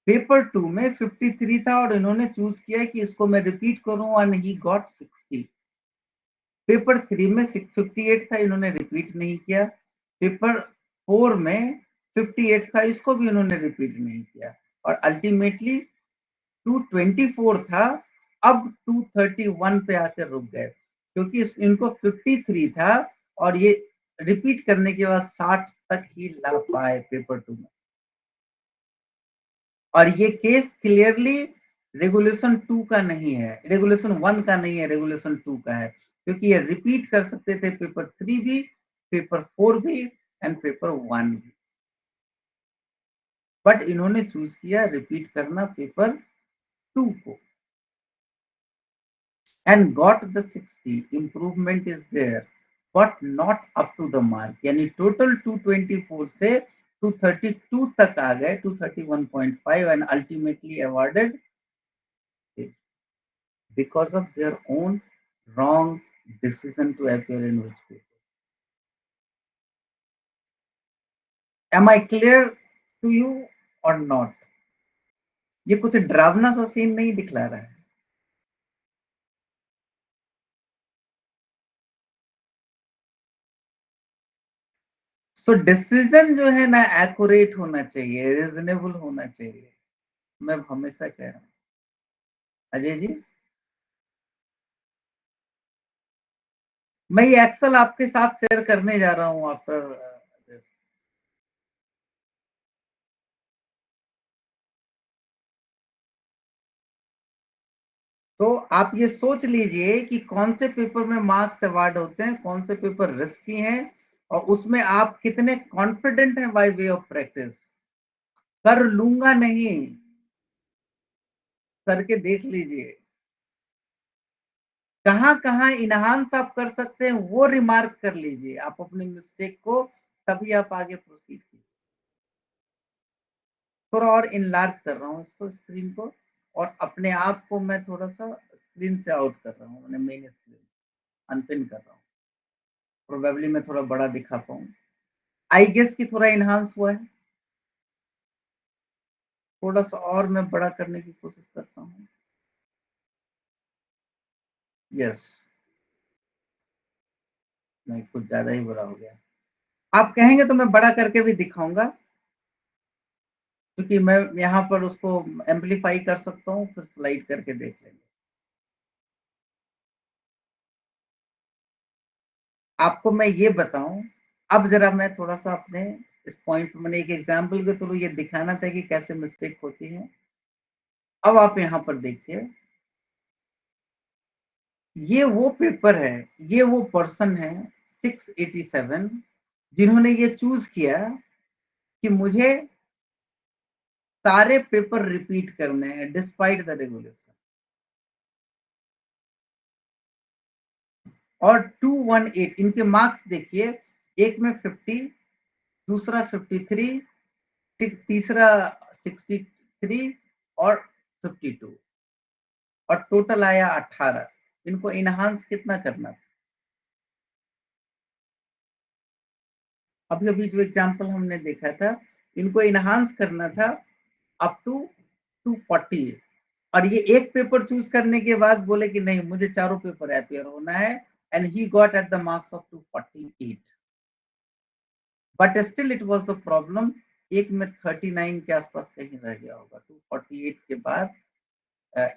पेपर 2 में 53 था और इन्होंने चूज किया कि इसको मैं रिपीट करूं, एंड ही गॉट 60। पेपर 3 में 58 था, इन्होंने रिपीट नहीं किया। पेपर 4 में 58 था, इसको भी इन्होंने रिपीट नहीं किया, और अल्टीमेटली 224 था, अब 231 पे आकर रुक गए, क्योंकि इनको 53 था और ये रिपीट करने के बाद 60 तक ही ला पाए पेपर 2 में। और ये केस क्लियरली रेगुलेशन 2 का नहीं है, रेगुलेशन 1 का नहीं है, रेगुलेशन 2 का है, क्योंकि ये रिपीट कर सकते थे पेपर 3 भी, पेपर 4 भी एंड पेपर 1 भी, बट इन्होंने चूज किया रिपीट करना पेपर 2 को, and got the 60। Improvement is there but not up to the mark, यानी टोटल 224 से 232 तक आ गए, 231.5, and ultimately awarded because of their own wrong decision to appear in which paper. Am I clear to you or not? ये कुछ डरावना सा scene नहीं दिखला रहा है। सो डिसीजन जो है ना एक्यूरेट होना चाहिए, रीजनेबल होना चाहिए, मैं हमेशा कह रहा हूँ। अजय जी, मैं ये एक्सेल आपके साथ शेयर करने जा रहा हूँ आफ्टर तो आप ये सोच लीजिए कि कौन से पेपर में मार्क्स अवार्ड होते हैं, कौन से पेपर रिस्की हैं और उसमें आप कितने कॉन्फिडेंट हैं बाय वे ऑफ प्रैक्टिस। कर लूंगा नहीं, करके देख लीजिए। कहाँ-कहाँ इन्हांस आप कर सकते हैं वो रिमार्क कर लीजिए आप अपनी मिस्टेक को, तभी आप आगे प्रोसीड कीजिए। थोड़ा और इनलार्ज कर रहा हूँ इसको, स्क्रीन को, और अपने आप को मैं थोड़ा-सा स्क्रीन से आउट कर रहा हूँ, मैंने मेन स्क्रीन अनपिन कर रहा हूँ। प्रोबेबली मैं थोड़ा बड़ा दिखा पाऊँ। आई गेस कि थोड़ा एनहांस हुआ है। थोड़ा-सा और मैं बड़ा करने की कोशिश करता हूँ। यस, नहीं कुछ ज़्यादा ही बड़ा हो गया। आप कहेंगे तो मैं बड़ा करके भी दिखाऊँगा, क्योंकि मैं यहाँ पर उसको एम्प्लीफाई कर सकता हूँ, फिर स्लाइड करके देख लेंगे। आपको मैं ये बताऊँ, अब ज़रा मैं थोड़ा-सा अपने इस पॉइंट मैंने एक एग्ज़ाम्पल के थ्रू ये दिखाना था कि कैसे मिस्टेक होती है। अब आप यहाँ पर देखिए, ये वो पेपर है, ये वो पर्सन है 687 जिन्होंने ये चूज़ किया कि मुझे सारे पेपर रिपीट करने हैं डिस्पाइट द रेगुलेशन। और 218 इनके मार्क्स देखिए, एक में 50, दूसरा 53, तीसरा 63 और 52 और टोटल आया 18। इनको इनहांस कितना करना था? अभी अभी जो एग्जांपल हमने देखा था, इनको इनहांस करना था अप टू 240। और ये एक पेपर चूज करने के बाद बोले कि नहीं मुझे चारों पेपर अपियर होना है, and he got at the marks of 248। But still it was the problem, एक में 39 के आसपास कहीं रह गया होगा। 248 के बाद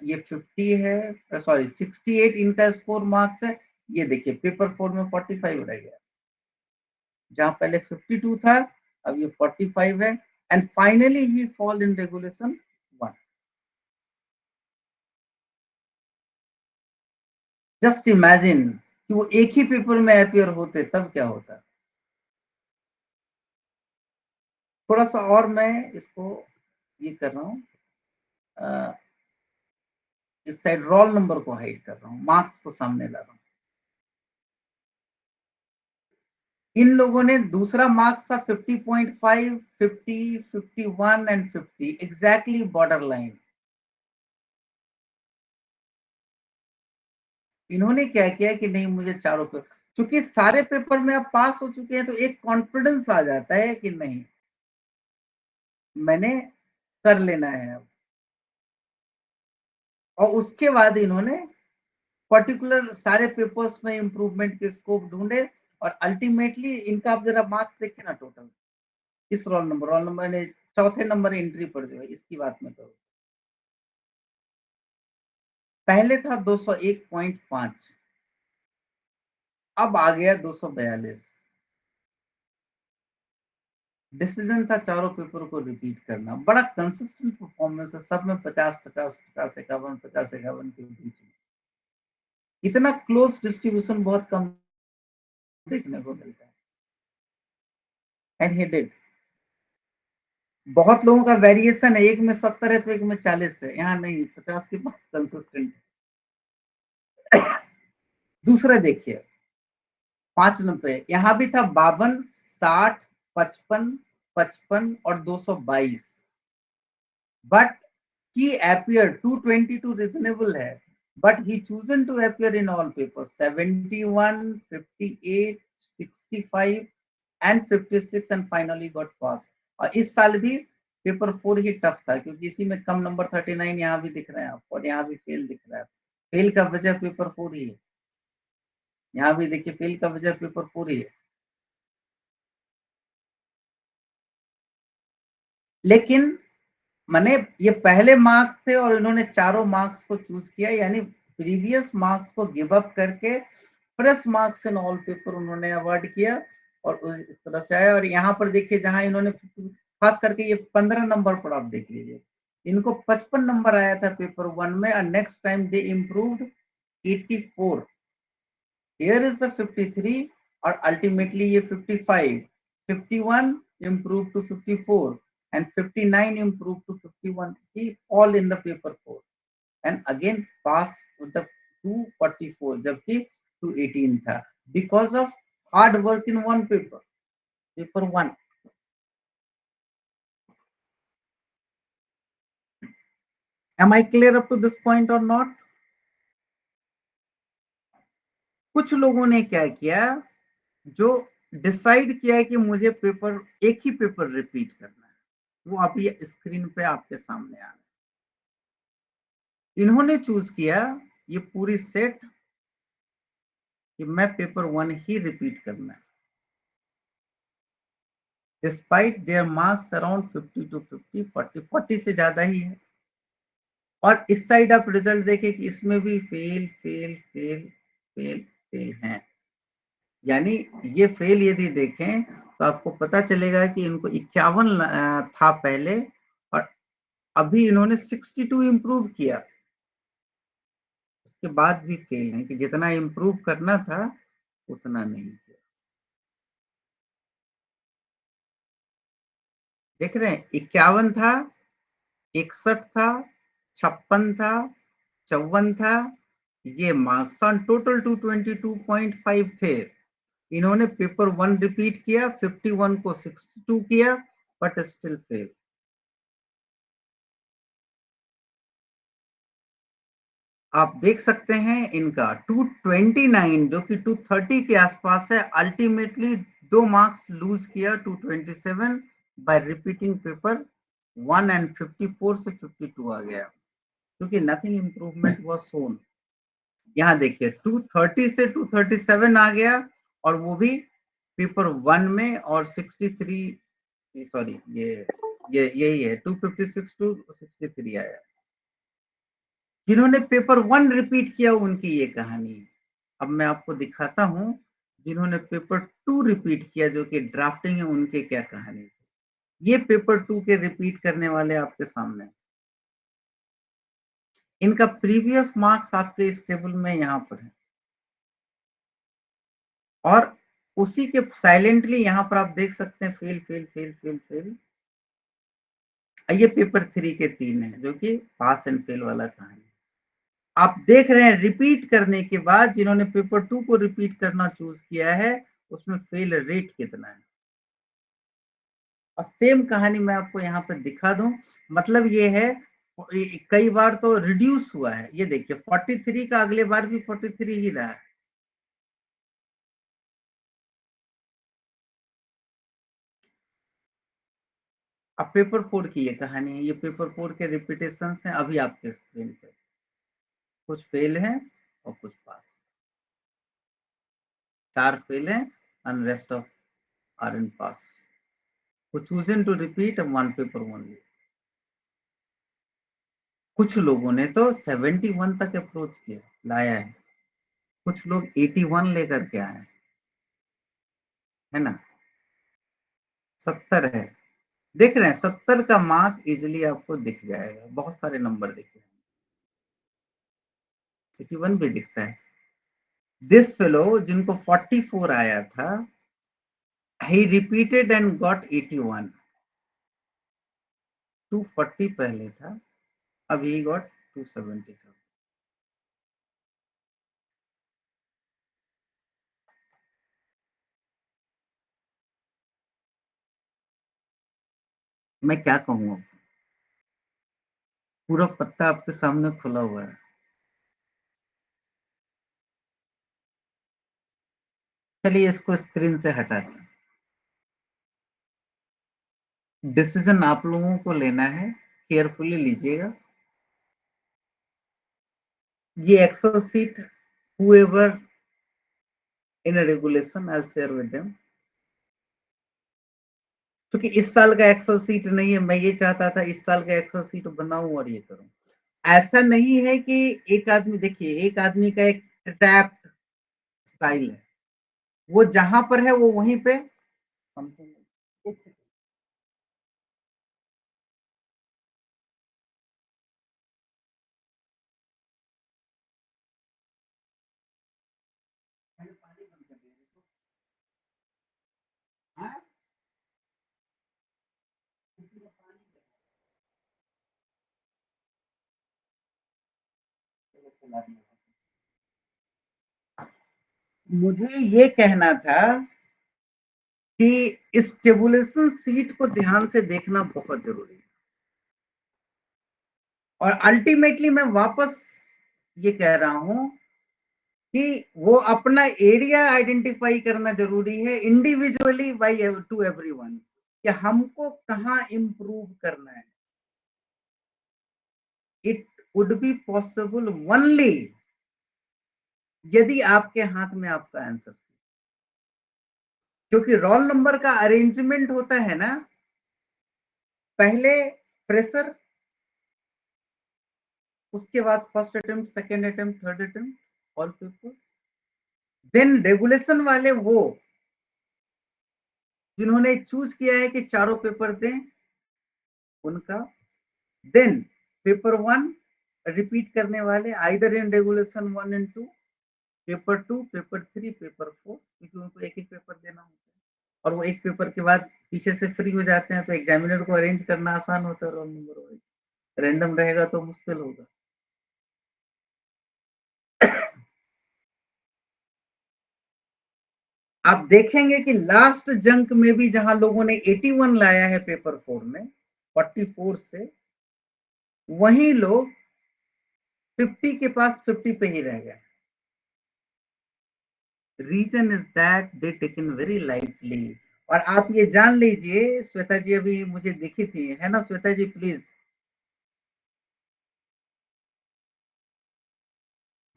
ये 50 है, सॉरी 68 इनका स्कोर मार्क्स है। ये देखिए पेपर 4 में 45 रह गया, जहां पहले 52 था, अब ये 45 है। And finally he fall in regulation 1। Just imagine कि वो एक ही पेपर में अपियर होते तब क्या होता। थोड़ा सा और मैं इसको ये कर रहा हूँ, इस साइड रोल नंबर को हाइड कर रहा हूँ, मार्क्स को सामने ला रहा हूँ। इन लोगों ने दूसरा मार्क्स था 50.5, 50, 51 एंड 50, एग्जैक्टली बॉर्डर लाइन। इन्होंने क्या किया कि नहीं मुझे चारों पेपर, क्योंकि सारे पेपर में आप पास हो चुके हैं तो एक कॉन्फिडेंस आ जाता है कि नहीं मैंने कर लेना है अब। और उसके बाद इन्होंने पर्टिकुलर सारे पेपर्स में इंप्रूवमेंट के स्कोप ढूंढे, और अल्टीमेटली इनका आप जरा मार्क्स देखें ना टोटल, इस रोल नंबर ने चौथे नंबर एंट्री पर जो है इसकी बात में करो, पहले था 201.5, अब आ गया 242। डिसीजन था चारों पेपर को रिपीट करना। बड़ा कंसिस्टेंट परफॉर्मेंस है, सब में 50 50 50 51 50 51 के बीच में। इतना क्लोज डिस्ट्रीब्यूशन बहुत कम देखने को मिलता है। And he did. बहुत लोगों का वेरिएशन है, एक में 70 है तो एक में 40 है, यहाँ नहीं 50 के पास कंसिस्टेंट है। दूसरा देखिए 5 नंबर पे यहाँ भी था 52, 60, 55, 55 और 222। बट he appeared 222 reasonable है, but he chosen to appear in all papers 71, 58, 65 and 56 and finally got pass। और इस साल भी पेपर 4 ही टफ था, क्योंकि इसी में कम नंबर 39 यहाँ भी दिख रहे हैं आपको, और यहाँ भी फेल दिख रहा है। फेल का वजह पेपर 4 ही है, यहाँ भी देखिए फेल का वजह पेपर 4 ही है। लेकिन माने ये पहले मार्क्स थे और इन्होंने चारों मार्क्स को चूज किया, यानी प्रीवियस मार्क्स को गिव अप करके fresh marks in all paper उन्होंने अवार्ड किया, और इस तरह से आया। और यहाँ पर देखिए जहां इन्होंने खास करके ये 15 नंबर पर आप देख लीजिए, इनको 55 नंबर आया था पेपर 1 में और next time they improved 84। Here is the 53 और अल्टीमेटली ये 55, 51 improved to 54 and 59 improved to 51. He fall in the paper 4 and again pass with the 244 जबकि 218 था because of hard work in one paper, paper 1. Am I clear up to this point or not? कुछ लोगों ने क्या किया, जो decide किया कि मुझे पेपर एक ही पेपर रिपीट करना है, वो अभी स्क्रीन पे आपके सामने आ रहा है। इन्होंने चूज किया ये पूरी सेट कि मैं पेपर 1 ही रिपीट करना है, despite there marks around 50 to 50, 40 से ज्यादा ही है। और इस साइड आप रिजल्ट देखें कि इसमें भी fail fail fail fail fail हैं, यानी ये फेल यदि देखें तो आपको पता चलेगा कि इनको 51 था पहले और अभी इन्होंने 62 इम्प्रूव किया, उसके बाद भी फेल है कि जितना इम्प्रूव करना था उतना नहीं किया। देख रहे हैं 51 था, 61 था, 56 था, 54 था, ये मार्क्स ऑन टोटल 222.5 थे। इन्होंने पेपर 1 रिपीट किया, 51 को 62 किया बट स्टिल फेल। आप देख सकते हैं इनका 229 जो कि 230 के आसपास है, अल्टीमेटली 2 मार्क्स लूज किया 227 बाय रिपीटिंग पेपर 1 एंड 54 से 52 आ गया क्योंकि नथिंग इंप्रूवमेंट वाज शोन। यहाँ देखिए 230 से 237 आ गया और वो भी पेपर 1 में और 63 सॉरी ये यही है 256 टू 63 आया। जिन्होंने पेपर 1 रिपीट किया उनकी ये कहानी है। अब मैं आपको दिखाता हूं जिन्होंने पेपर 2 रिपीट किया जो कि ड्राफ्टिंग है उनके क्या कहानी है। ये पेपर 2 के रिपीट करने वाले आपके सामने, इनका प्रीवियस मार्क्स आपके इस टेबल में यहाँ पर है और उसी के साइलेंटली यहाँ पर आप देख सकते हैं fail fail fail fail fail. ये पेपर 3 के 3 है जो कि पास एंड फेल वाला कहानी। आप देख रहे हैं रिपीट करने के बाद जिन्होंने पेपर 2 को रिपीट करना चूज किया है उसमें फेल रेट कितना है और सेम कहानी मैं आपको यहाँ पे दिखा दूं। मतलब ये है कई बार तो रिड्यूस हुआ है, ये देखिए 43 का अगले बार भी 43 ही रहा है। अब पेपर 4 की ये कहानी है, ये पेपर 4 के रिपीटेशन हैं अभी आपके स्क्रीन पे, कुछ फेल हैं और कुछ पास। 4 फेल हैं and rest of are in pass, who chosen to repeat one paper only। कुछ लोगों ने तो 71 तक अप्रोच किया लाया है, कुछ लोग 81 लेकर के आए है ना, 70 है। देख रहे हैं 70 का मार्क इजिली आपको दिख जाएगा, बहुत सारे नंबर दिख जाएंगे, 81 भी दिखता है। दिस फेलो जिनको 44 आया था, he repeated and got 81, 240 पहले था, अब he got 277। मैं क्या कहूँ, पूरा पत्ता आपके सामने खुला हुआ है। चलिए इसको स्क्रीन से हटाते हैं। डिसीजन आप लोगों को लेना है, केयरफुली लीजिएगा। ये Excel sheet whoever in a regulation I'll share with them, क्योंकि इस साल का एक्सेल सीट नहीं है। मैं ये चाहता था इस साल का एक्सेल सीट बनाऊं और ये करूं। ऐसा नहीं है कि एक आदमी, देखिए एक आदमी का एक टैप्ड स्टाइल है, वो जहां पर है वो वहीं पे मुझे ये कहना था कि इस टेबुलेशन सीट को ध्यान से देखना बहुत जरूरी है, और अल्टीमेटली मैं वापस ये कह रहा हूं कि वो अपना एरिया आइडेंटिफाई करना जरूरी है इंडिविजुअली बाय टू एवरीवन, कि हमको कहां इंप्रूव करना है. It would be possible only यदि आपके हाथ में आपका आंसर, क्योंकि रोल नंबर का अरेंजमेंट होता है ना, पहले फ्रेशर, उसके बाद first attempt, second attempt, third attempt, all papers, then regulation वाले वो जिन्होंने चूज किया है कि चारों पेपर दें उनका, देन पेपर 1 रिपीट करने वाले either in regulation 1 and 2, paper 2, paper 3, paper 4, क्योंकि उनको एक एक पेपर देना होता है, और वो एक पेपर के बाद पीछे से फ्री हो जाते हैं, तो एग्जामिनर को अरेंज करना आसान होता है रोल नंबर वाइज. रैंडम रहेगा तो मुश्किल होगा. आप देखेंगे कि लास्ट जंक में भी जहां लोगों ने 81 लाया है पेपर 4 में 44 से, वहीं लोग 50 के पास 50 पे ही रह गए. Reason is that they taken very lightly. और आप ये जान लीजिए, श्वेता जी अभी मुझे दिखी थी, है ना श्वेता जी, प्लीज.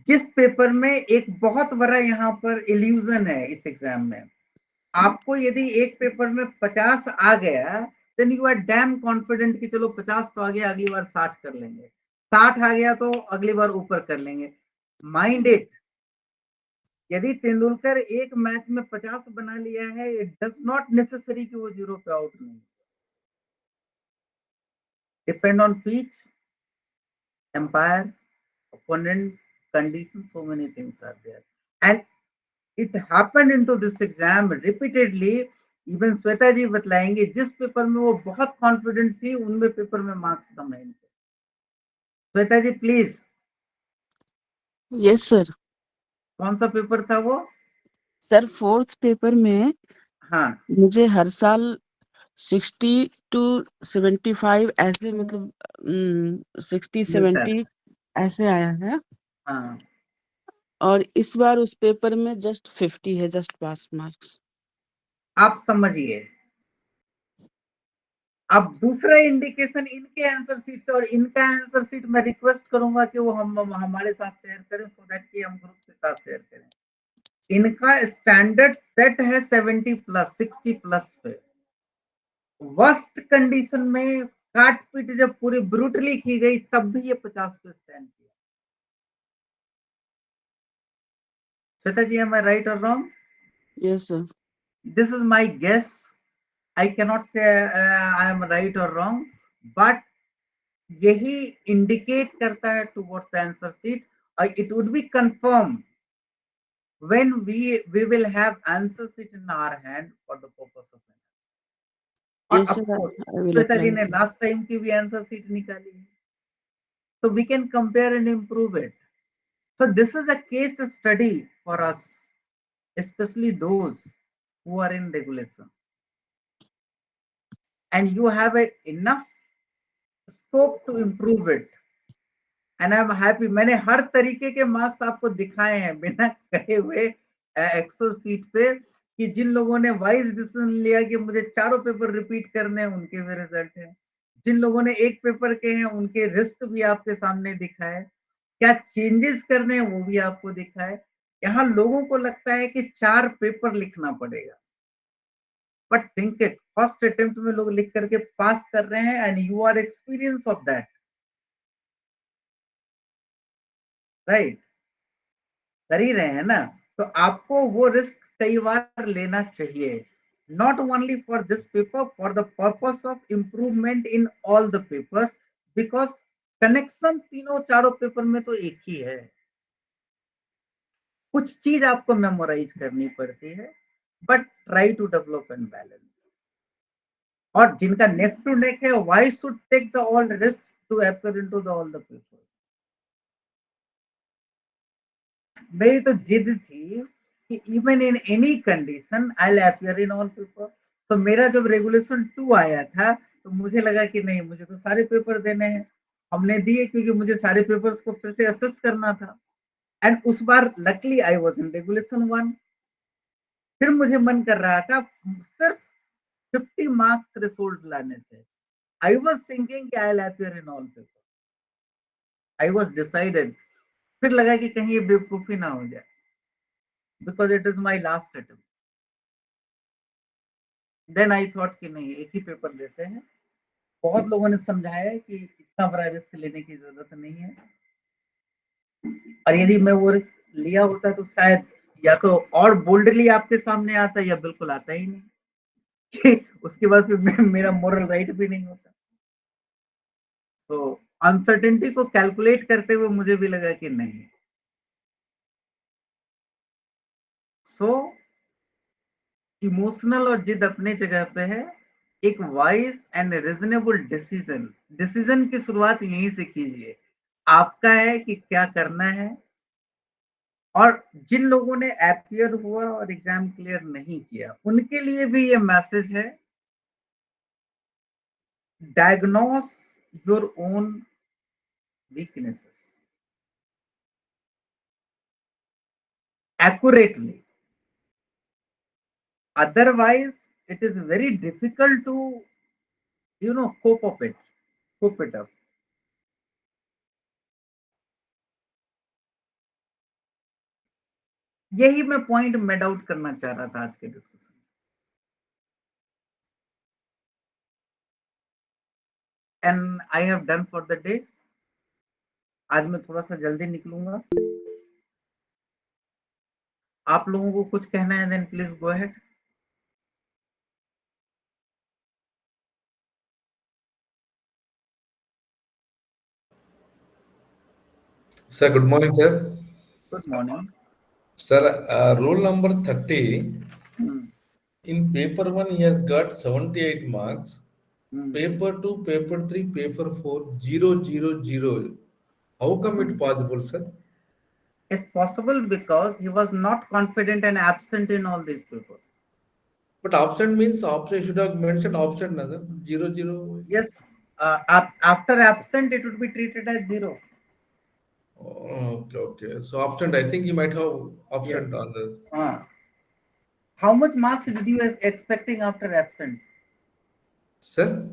जिस पेपर में एक बहुत बड़ा यहाँ पर इल्यूजन है इस एग्जाम में, आपको यदि एक पेपर में 50 आ गया, then you are damn confident कि चलो 50 तो आ गया, अगली बार 60 कर लेंगे. 60 आ गया तो अगली बार ऊपर कर लेंगे. माइंड इट, यदि तेंदुलकर एक मैच में 50 बना लिया है, इट डज नॉट नेसेसरी कि वो 0 पे आउट नहीं. Depend on pitch, umpire, opponent, conditions, so many things are there. And it happened into this exam repeatedly. Even Shweta ji बतलाएंगे जिस पेपर में वो बहुत कॉन्फिडेंट थी, उनमें पेपर में मार्क्स कम है इनके. श्वेता जी प्लीज. Yes sir. कौन सा पेपर था वो? सर फोर्थ पेपर में हाँ, मुझे हर साल 60 to 75 ऐसे मतलब 60 मिलता 70 है. ऐसे आया है, हाँ, और इस बार उस पेपर में जस्ट 50 है, जस्ट पास मार्क्स. आप समझिए. अब दूसरा इंडिकेशन इनके आंसर सीट से, और इनका आंसर सीट मैं रिक्वेस्ट करूंगा कि वो हम हमारे साथ शेयर करें, सो दैट कि हम ग्रुप के साथ शेयर करें. इनका स्टैंडर्ड सेट है 70 प्लस, 60 प्लस पे. वर्स्ट कंडीशन में काट पीट जब पूरी ब्रूटली की गई, तब भी ये 50 पे स्टैंड किया. Shweta ji, am I right और wrong? Yes sir. This is my guess. I cannot say I am right और रॉन्ग, बट यही इंडिकेट करता है towards the answer sheet. It would be confirm when we will have answer sheet in our hand for the purpose of analysis. और yes of sir, course I will Shweta ji apply. ने last time की भी answer sheet निकाली है, so we can compare and improve it. So this is a case study for us, especially those who are in regulation, and you have enough scope to improve it. And I'm happy, मैंने हर तरीके के marks आपको दिखाए हैं बिना कहे हुए Excel seat पे, कि जिन लोगों ने वाइज डिसीजन लिया कि मुझे चारों पेपर रिपीट करने हैं, उनके भी रिजल्ट है. जिन लोगों ने एक पेपर के हैं, उनके रिस्क भी आपके सामने दिखाए, क्या चेंजेस करने हैं वो भी आपको दिखाए. यहाँ लोगों को लगता है कि 4 पेपर लिखना पड़ेगा, but think it, first attempt में लोग लिख करके पास कर रहे हैं, and you are experience of that, right? कर ही रहे हैं ना, तो आपको वो रिस्क कई बार लेना चाहिए. Not only for this paper, for the purpose of improvement in all the papers, because connection तीनों चारों पेपर में तो एक ही है. कुछ चीज आपको मेमोराइज करनी पड़ती है, but try to develop and balance. और जिनका नेक टू नेक है, why should take the all risk to appear into the all the paper? मेरी तो जिद थी कि even in any condition I will appear in all paper. तो मेरा जब रेगुलेशन 2 आया था तो मुझे लगा कि नहीं, मुझे तो सारे पेपर देने हैं। हमने दिए क्योंकि मुझे सारे पेपर्स को फिर से असेस करना था। एंड उस बार luckily I was in regulation 1। फिर मुझे मन कर रहा था सिर्फ 50 मार्क्स थ्रेशोल्ड लाने थे। आई वाज थिंकिंग कि I will appear in all paper. I was decided. फिर लगा कि कहीं ये बेवकूफी ना हो जाए, because it is my last attempt. Then I thought कि नहीं, एक ही पेपर देते हैं। बहुत लोगों ने समझाया है कि इतना बड़ा रिस्क लेने की जरूरत नहीं है, और यदि मैं वो रिस्क लिया होता तो शायद या तो और बोल्डली आपके सामने आता या बिल्कुल आता ही नहीं। उसके बाद फिर मेरा मोरल राइट भी नहीं होता। तो अनसर्टेनिटी को कैलकुलेट करते हुए मुझे भी लगा कि नहीं। सो इमोशनल और जिद अपने जगह पे है। एक wise and reasonable decision, decision की शुरुआत यहीं से कीजिए। आपका है कि क्या करना है। और जिन लोगों ने अपीयर हुआ और एग्जाम क्लियर नहीं किया, उनके लिए भी ये मैसेज है, diagnose your own weaknesses accurately, otherwise it is very difficult to cope it up. यही मैं पॉइंट मेड आउट करना चाह रहा था आज के discussion. And I have done for the day. आज मैं थोड़ा सा जल्दी निकलूंगा। आप लोगों को कुछ कहना है then please go ahead. Sir, good morning, sir. Good morning. Sir, rule number 30, hmm, in paper 1, he has got 78 marks. Hmm, Paper 2, paper 3, paper 4, 0, 0, 0. How come it possible, sir? it's possible because he was not confident and absent in all these papers. But option means option should have mentioned option, na, sir? 0, 0. Yes, after absent it would be treated as 0. Oh, okay, okay. So option, I think you might have Yes. option on this. How much marks did you expecting after absent? Sir?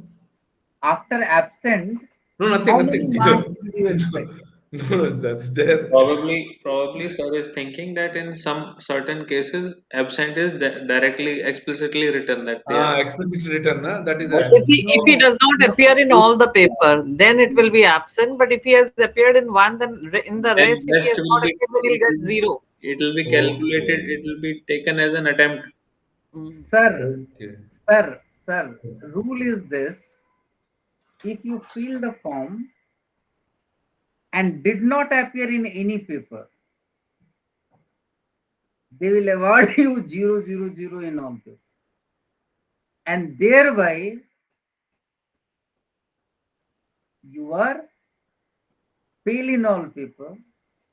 After absent, No, nothing, how many nothing. marks Zero. did you expect? No, that is there. Probably, sir is thinking that in some certain cases, absent is directly, explicitly written that they are. Explicitly written, na? That is But a. if he No, does not no. appear in all the paper, then it will be absent. But if he has appeared in one, then in the Then rest, if he rest has will not be appeared, then he'll get zero. it will be calculated. Okay. It will be taken as an attempt. Mm. Sir, Okay. sir, rule is this: if you fill the form and did not appear in any paper, they will award you 0, 0, 0 in all papers, and thereby you are fail in all paper,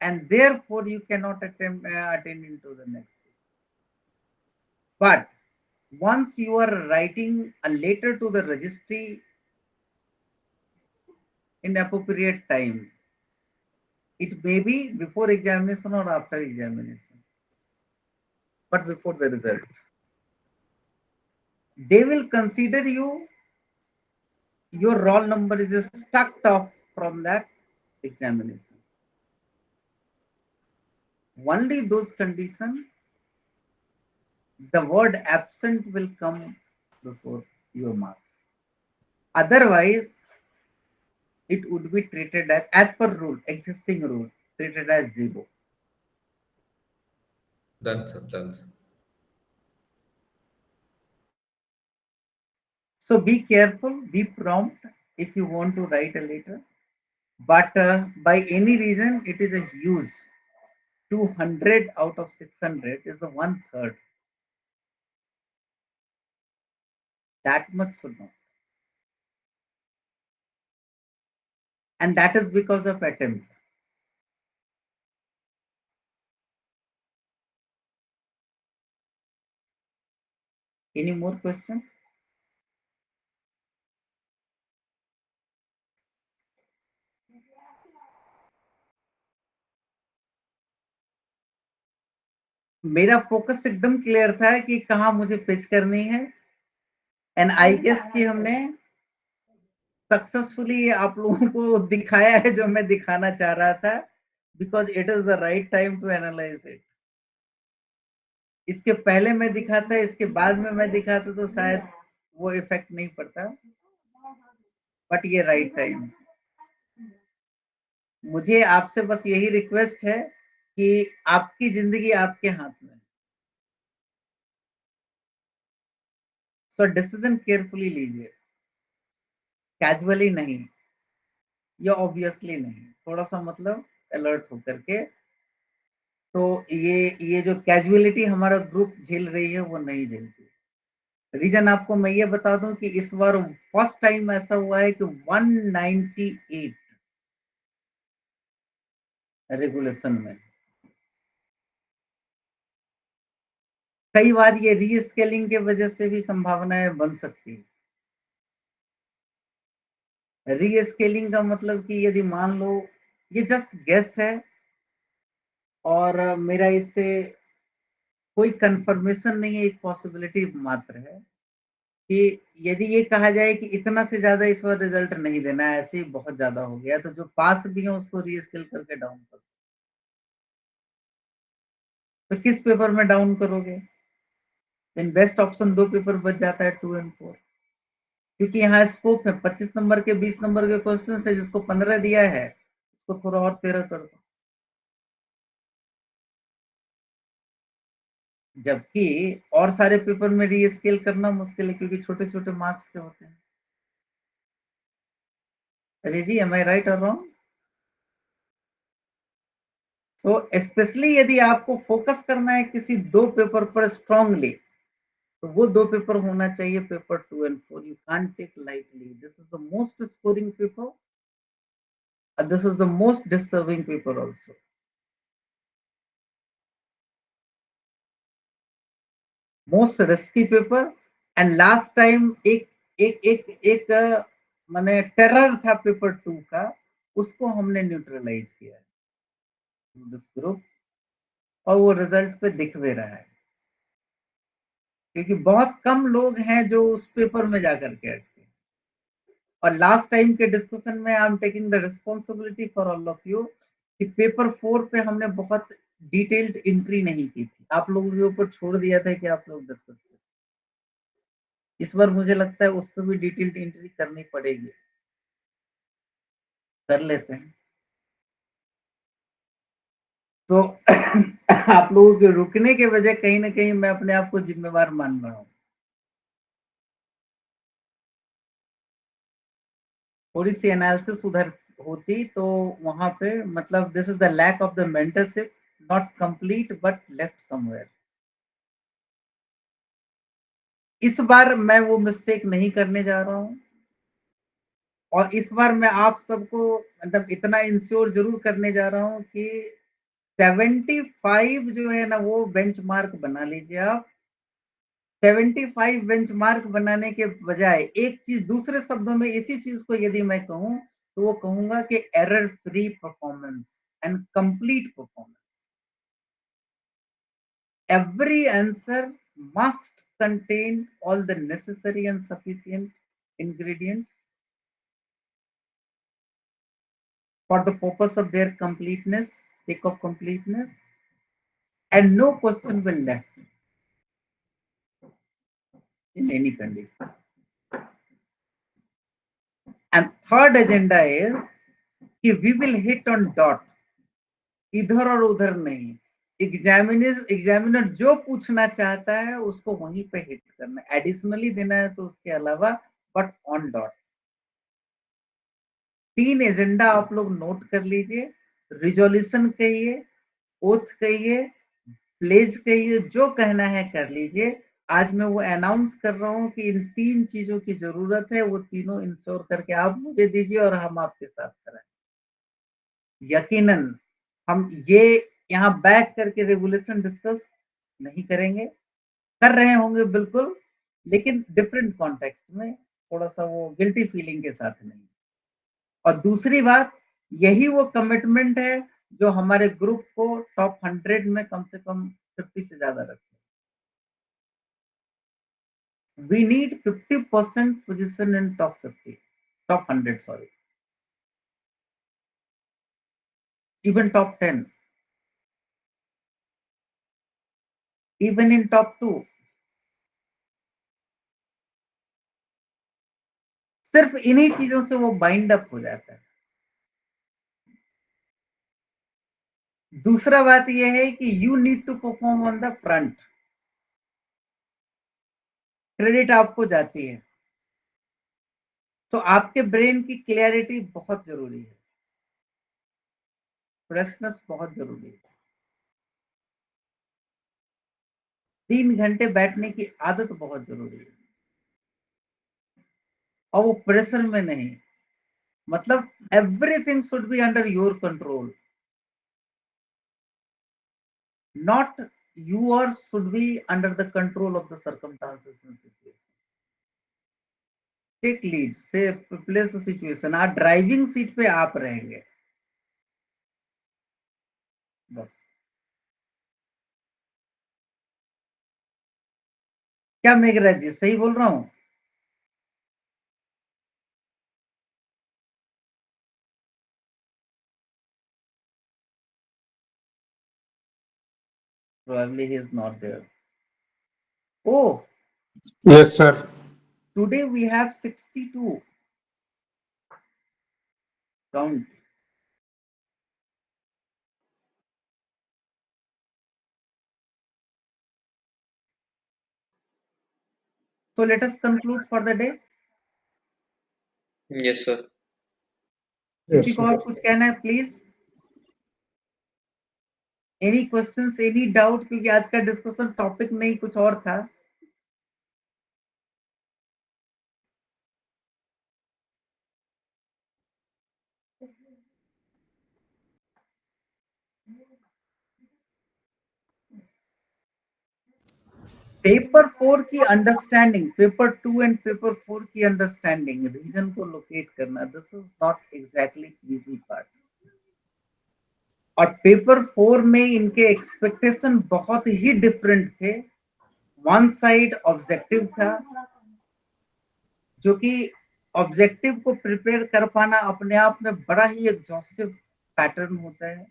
and therefore you cannot attend into the next. But once you are writing a letter to the registry in appropriate time, it may be before examination or after examination, but before the result, they will consider your roll number is struck off from that examination. Only those conditions, the word absent will come before your marks. Otherwise, it would be treated as per rule, existing rule, treated as 0. Done, sir. Done, sir. So be careful, be prompt if you want to write a letter. But by any reason, it is a huge 200 out of 600 is the 1/3. That much should not. And that is because of attempt. Any more question? मेरा focus एकदम clear था कि कहाँ मुझे pitch करनी है, and I guess कि हमने सक्सेसफुली आप लोगों को दिखाया है जो मैं दिखाना चाह रहा था, because it is the right time to analyse it. इसके पहले मैं दिखाता, इसके बाद में मैं दिखाता तो शायद वो इफेक्ट नहीं पड़ता, बट ये राइट टाइम। मुझे आपसे बस यही रिक्वेस्ट है कि आपकी जिंदगी आपके हाथ में, सो डिसीजन केयरफुली लीजिए, कैजुअली नहीं या ऑब्वियसली नहीं, थोड़ा सा मतलब अलर्ट होकर के। तो ये जो कैजुअलिटी हमारा ग्रुप झेल रही है वो नहीं झेलती। रीजन आपको मैं ये बता दूं कि इस बार फर्स्ट टाइम ऐसा हुआ है कि 198 रेगुलेशन में, कई बार ये रीस्केलिंग के वजह से भी संभावनाएं बन सकती है। रीस्केलिंग का मतलब कि यदि मान लो, ये जस्ट गेस है और मेरा इससे कोई कंफर्मेशन नहीं है, एक पॉसिबिलिटी मात्र है कि यदि ये कहा जाए कि इतना से ज्यादा इस बार रिजल्ट नहीं देना है, ऐसे ही बहुत ज्यादा हो गया, तो जो पास भी है उसको रीस्केल करके डाउन करो। तो किस पेपर में डाउन करोगे? इन बेस्ट ऑप्शन 2 पेपर बच जाता है, 2 और 4, क्योंकि यहाँ स्कोप है 25 नंबर के 20 नंबर के क्वेश्चन है, जिसको 15 दिया है उसको थोड़ा और 13 कर दो। जबकि और सारे पेपर में रीस्केल करना मुश्किल है, क्योंकि छोटे छोटे मार्क्स के होते हैं। Ajay ji, am I right और रॉन्ग? तो स्पेशली यदि आपको फोकस करना है किसी 2 पेपर पर स्ट्रांगली, तो वो 2 पेपर होना चाहिए, paper 2 and 4। You can't take lightly, this is the most scoring paper, this is the most disturbing paper also, most risky paper. And last time एक एक एक एक माने टेरर था पेपर 2 का, उसको हमने न्यूट्रलाइज किया दिस ग्रुप, और वो रिजल्ट पे दिख भी रहा है, क्योंकि बहुत कम लोग हैं जो उस पेपर में जाकर के अटके। और लास्ट टाइम के डिस्कशन में I am taking the responsibility for all of you कि पेपर 4 पे हमने बहुत डिटेल्ड एंट्री नहीं की थी, आप लोगों के ऊपर छोड़ दिया था कि आप लोग डिस्कस करें। इस बार मुझे लगता है उस पर भी डिटेल्ड एंट्री करनी पड़ेगी, कर लेते हैं। तो आप लोगों के रुकने के वजह कहीं ना कहीं मैं अपने आप को जिम्मेवार मान रहा हूँ। थोड़ी सी एनालिसिस उधर होती तो वहां पे, मतलब this is the lack of the mentorship, not complete but left somewhere. इस बार मैं वो मिस्टेक नहीं करने जा रहा हूं, और इस बार मैं आप सबको मतलब इतना इंश्योर जरूर करने जा रहा हूं कि 75 जो है ना वो बेंचमार्क बना लीजिए आप। 75 बेंचमार्क बनाने के बजाय एक चीज, दूसरे शब्दों में इसी चीज को यदि मैं कहूं तो वो कहूंगा कि error free performance and complete performance. Every answer must contain all the necessary and sufficient ingredients for the purpose of their completeness, sake of completeness, and no question will left in any condition. And third agenda is कि we will hit on dot, इधर और उधर नहीं। Examiner जो पूछना चाहता है उसको वहीं पे हिट करना, एडिशनली देना है तो उसके अलावा, बट ऑन डॉट। 3 एजेंडा आप लोग नोट कर लीजिए, रिजोल्यूशन कहिए, ओथ कहिए, प्लेज कहिए, जो कहना है कर लीजिए। आज मैं वो अनाउंस कर रहा हूं कि इन 3 चीजों की जरूरत है, वो तीनों इंश्योर करके आप मुझे दीजिए और हम आपके साथ कराएं। यकीनन हम ये यहाँ बैठ करके रेगुलेशन डिस्कस नहीं करेंगे, कर रहे होंगे बिल्कुल, लेकिन डिफरेंट कॉन्टेक्स्ट में, थोड़ा सा वो गिल्टी फीलिंग के साथ नहीं। और दूसरी बात, यही वो कमिटमेंट है जो हमारे ग्रुप को टॉप 100 में कम से कम 50 से ज्यादा रखे। We need 50% position in top 50, top 100, sorry, even top 10, even in top 2. सिर्फ इन्हीं चीजों से वो बाइंड अप हो जाता है। दूसरा बात यह है कि you need to perform on the front. Credit आपको जाती है, तो आपके ब्रेन की क्लैरिटी बहुत जरूरी है, फ्रेशनेस बहुत जरूरी है। 3 घंटे बैठने की आदत बहुत जरूरी है, और वो प्रेशर में नहीं, मतलब everything should be under your control, not yours should be under the control of the circumstances and situation. Take lead, say place the situation, आप ड्राइविंग सीट पे आप रहेंगे बस। क्या मेघराज जी सही बोल रहा हूं? Probably he is not there. Oh, Yes, sir. today we have 62 count. So let us conclude for the day. Yes, sir. Yes, किसी को sir. और कुछ कहना है please? Any questions, any doubt? क्योंकि आज का डिस्कशन टॉपिक नहीं कुछ और था। पेपर 4 की अंडरस्टैंडिंग, पेपर 2 एंड पेपर 4 की अंडरस्टैंडिंग, रीजन को लोकेट करना, this is not exactly easy part. और पेपर 4 में इनके एक्सपेक्टेशन बहुत ही डिफरेंट थे। वन साइड ऑब्जेक्टिव था, जो कि ऑब्जेक्टिव को प्रिपेयर कर पाना अपने आप में बड़ा ही एग्जॉस्टिव पैटर्न होता है,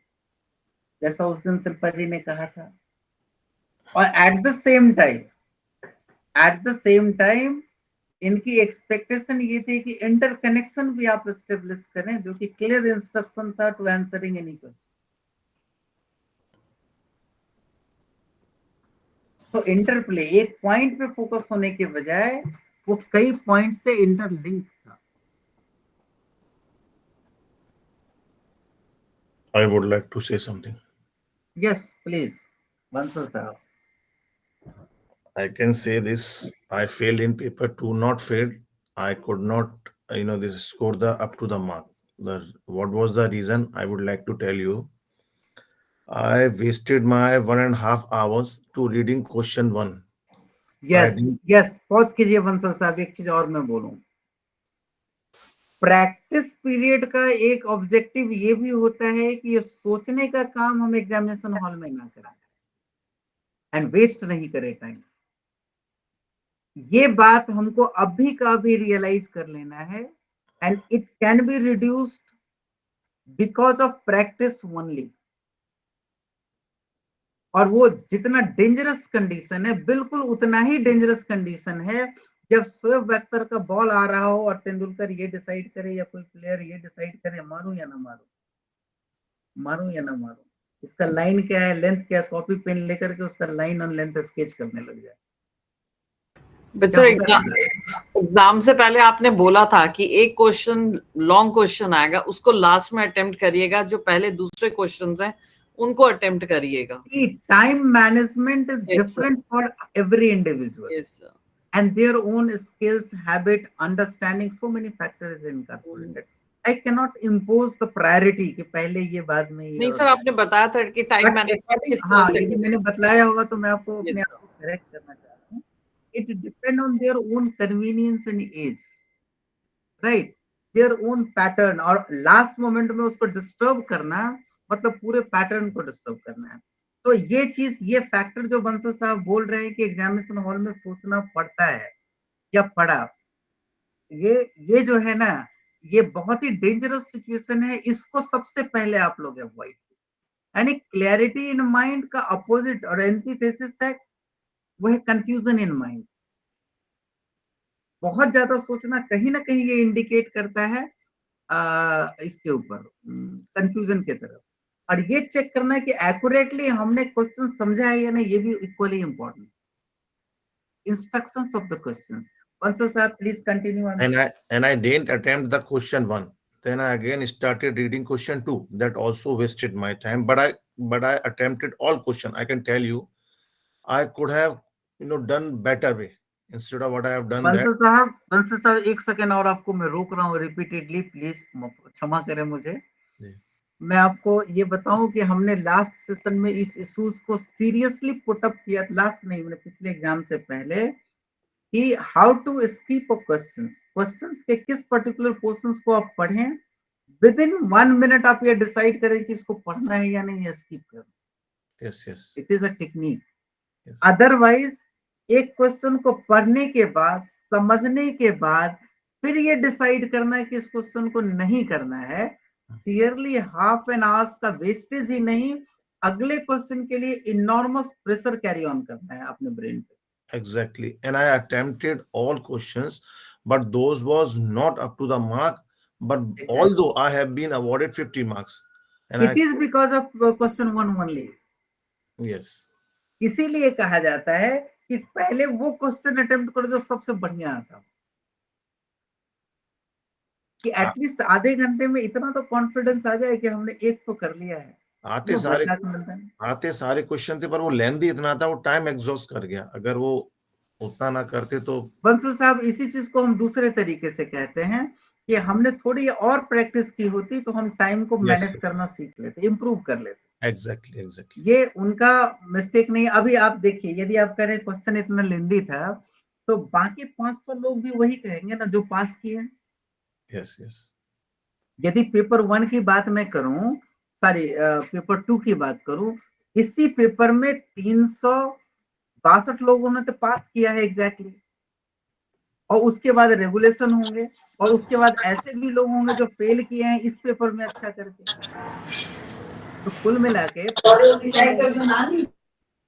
जैसा उस दिन शिल्पा जी ने कहा था। और एट द सेम टाइम इनकी एक्सपेक्टेशन ये थी कि इंटरकनेक्शन भी आप एस्टेब्लिश करें, जो कि क्लियर इंस्ट्रक्शन था टू आंसरिंग एनी क्वेश्चन। तो इंटरप्ले, एक पॉइंट पे फोकस होने के बजाय वो कई पॉइंट से इंटरलिंक था। I would like to say something. Yes please, Bansal साहब। I can say this. I failed in paper 2, not failed. I could not, this score the up to the mark. What was the reason? I would like to tell you. I wasted my 1.5 hours to reading question 1. Yes pause कीजिए बंसल साहब, एक चीज और मैं बोलूं। Practice period का एक objective ये भी होता है कि ये सोचने का काम हम एग्जामिनेशन हॉल में ना करें एंड वेस्ट नहीं करें टाइम। ये बात हमको अभी का अभी रियलाइज कर लेना है, and it can be reduced because of practice only. और वो जितना डेंजरस कंडीशन है, बिल्कुल उतना ही डेंजरस कंडीशन है जब शोएब अख्तर का बॉल आ रहा हो और तेंदुलकर ये डिसाइड करे या कोई प्लेयर ये डिसाइड करे मारूं या ना मारूं, मारूं या ना मारूं, इसका लाइन क्या है, लेंथ क्या, कॉपी पेन लेकर के उसका लाइन और लेंथ स्केच करने लग जाए। बट सर एग्जाम से पहले आपने बोला था कि एक क्वेश्चन लॉन्ग क्वेश्चन आएगा, उसको लास्ट में अटेम्प्ट करिएगा, जो पहले दूसरे क्वेश्चंस हैं उनको अटेम्प्ट करिएगा। Time management is different for every individual, yes sir, and their own skills, habit, understanding, so many factors is incorporated. I cannot impose the priority कि पहले ये बाद में ये। नहीं सर, आपने बताया था कि टाइम मैनेजमेंट किस तरह से। यदि मैंने बतलाया होगा तो मैं आपको अपने आप को करेक्ट करना चाह रहा हूँ it depend on their own convenience and age, right? Their own pattern, और लास्ट मोमेंट में उसको डिस्टर्ब करना मतलब पूरे पैटर्न को डिस्टर्ब करना है। तो ये चीज, ये फैक्टर जो बंसल साहब बोल रहे हैं कि एग्जामिनेशन हॉल में सोचना पड़ता है या पड़ा, ये जो है ना, ये बहुत ही डेंजरस सिचुएशन है। इसको सबसे पहले आप लोग अवॉइड, यानी क्लैरिटी इन माइंड का अपोजिट और एंटीथेसिस है वो है कंफ्यूजन इन माइंड। बहुत ज्यादा सोचना कहीं ना कहीं ये इंडिकेट करता है इसके ऊपर कंफ्यूजन के तरफ। और ये चेक करना है कि एक्यूरेटली हमने क्वेश्चन समझा है या नहीं, ये भी equally important. Instructions of the questions, Bansal साहब please continue. And I didn't attempt the question 1. Then I again started reading question 2. That also wasted my time. But I attempted all question. I can tell you, I could have done better way instead of what I have done that. Bansal साहब एक second और आपको मैं रोक रहा हूँ repeatedly, please क्षमा करें मुझे। मैं आपको ये बताऊं कि हमने लास्ट सेशन में इस इश्यूज को सीरियसली पुट अप किया, लास्ट नहीं, मैंने पिछले एग्जाम से पहले, कि हाउ टू स्कीप क्वेश्चंस के किस पर्टिकुलर पोर्शंस को आप पढ़ें, विद इन 1 मिनट आप ये डिसाइड करें कि इसको पढ़ना है या नहीं, या स्किप करना। Yes. It is a technique. Yes. Otherwise एक क्वेश्चन को पढ़ने के बाद, समझने के बाद फिर ये डिसाइड करना है कि इस क्वेश्चन को नहीं करना है, सियरली हाफ एन आवर्स का वेस्टेज ही नहीं, अगले क्वेश्चन के लिए इनॉर्मस प्रेशर कैरी ऑन करना है अपने ब्रेन पे। Exactly. And I attempted all questions, but those was not up to the mark. But Exactly. although I have been awarded 50 marks. And it is because of question 1 only. Yes. इसीलिए कहा जाता है कि पहले वो question attempt करो जो सबसे बढ़िया आता, कि एटलीस्ट आधे घंटे में इतना तो कॉन्फिडेंस आ जाए कि हमने एक तो कर लिया है। आते सारे क्वेश्चन थे, पर वो लेंथी इतना था, वो टाइम एग्जॉस्ट कर गया। अगर वो उतना ना करते तो। बंसल साहब इसी चीज को हम दूसरे तरीके से कहते हैं कि हमने थोड़ी और प्रैक्टिस की होती तो हम टाइम को मैनेज करना सीख लेते, इंप्रूव कर लेते। एग्जैक्टली। ये उनका मिस्टेक नहीं। अभी आप देखिए, यदि आप कह रहे क्वेश्चन इतना लेंदी था तो बाकी 500 लोग भी वही कहेंगे ना जो पास किए हैं। यस। यदि पेपर 1 की बात मैं करूं, सॉरी पेपर 2 की बात करूं, इसी पेपर में 362 लोगों ने तो पास किया है एग्जैक्टली। और उसके बाद रेगुलेशन होंगे, और उसके बाद ऐसे भी लोग होंगे जो फेल किए हैं इस पेपर में अच्छा करके। तो कुल मिला के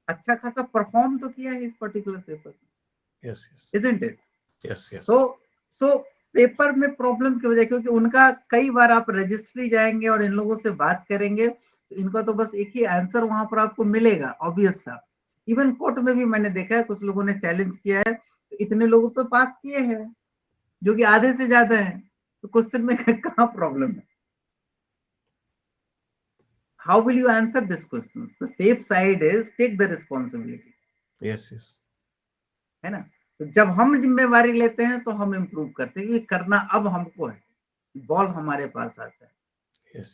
अच्छा खासा परफॉर्म तो किया है इस पर्टिकुलर पेपर में। Isn't it? यस। तो पेपर में प्रॉब्लम की वजह, क्योंकि उनका कई बार आप रजिस्ट्री जाएंगे और इन लोगों से बात करेंगे तो इनका तो बस एक ही आंसर वहां पर आपको मिलेगा, ऑब्वियस सा। इवन कोर्ट में भी मैंने देखा है, कुछ लोगों ने चैलेंज किया है, तो इतने लोग तो पास किए हैं जो कि आधे से ज्यादा है, तो क्वेश्चन में कहाँ प्रॉब्लम है? How will you answer this questions? The safe side is take the responsibility. Yes. है ना? तो जब हम जिम्मेवारी लेते हैं तो हम इम्प्रूव करते हैं, ये करना अब हमको है, बॉल हमारे पास आता है। Yes.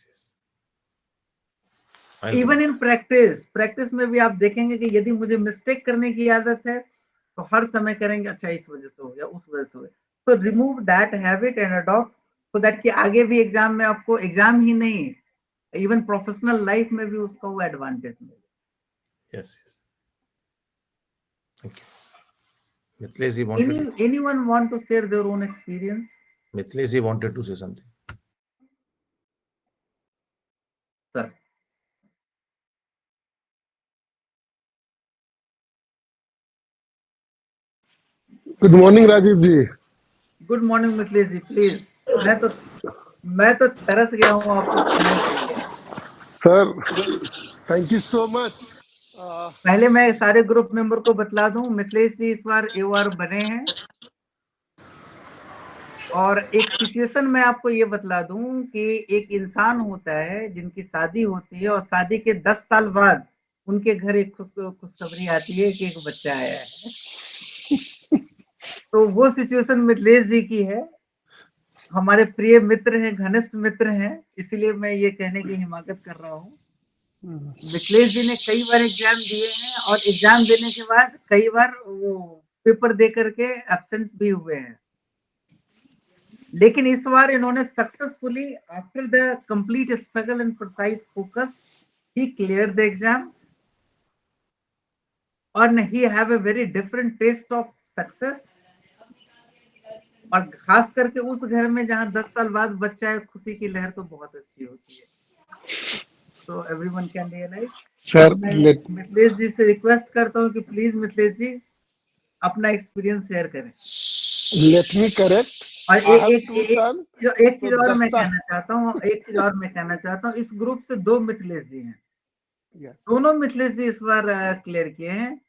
इवन इन प्रैक्टिस में भी आप देखेंगे कि यदि मुझे मिस्टेक करने की आदत है तो हर समय करेंगे अच्छा इस वजह से हो गया, उस वजह से हो गया। तो remove that habit and adopt, so that कि आगे भी एग्जाम में आपको, एग्जाम ही नहीं इवन प्रोफेशनल लाइफ में भी उसका वो एडवांटेज मिले। Yes. Thank you. Mithilesh wanted. Anyone want to share their own experience? Mithilesh wanted to say something. Sir. Good morning Rajiv ji. Good morning Mithilesh ji, please. मैं तो तरस गया हूँ आपको सुनने के लिए। Sir thank you so much. पहले मैं सारे ग्रुप मेंबर को बतला दूं, मिथिलेश जी इस बार AOR बने हैं। और एक सिचुएशन में आपको ये बतला दूं कि एक इंसान होता है जिनकी शादी होती है और शादी के 10 साल बाद उनके घर एक खुशखबरी आती है कि एक बच्चा आया है। तो वो सिचुएशन मिथिलेश जी की है, हमारे प्रिय मित्र हैं, घनिष्ठ मित्र हैं, इसलिए मैं ये कहने की हिमाकत कर रहा हूँ। मिथिलेश जी ने कई बार एग्जाम दिए हैं और एग्जाम देने के बाद कई बार वो पेपर दे करके एब्सेंट भी हुए हैं, लेकिन इस बार इन्होंने successfully after the complete struggle and precise focus he clear the exam और he have a very different taste of success. और खास करके उस घर में जहां 10 साल बाद बच्चा है, खुशी की लहर तो बहुत अच्छी होती है। तो एवरीवन कैन रियलाइज। सर मैं मिथिलेश जी से रिक्वेस्ट करता हूं कि प्लीज मिथिलेश जी अपना एक्सपीरियंस शेयर करें। Let me correct. और एक चीज और मैं 10 साल कहना चाहता हूँ, एक चीज और मैं कहना चाहता हूँ, इस ग्रुप से 2 मिथिलेश जी हैं, Yeah. दोनों मिथिलेश जी इस बार क्लियर किए हैं।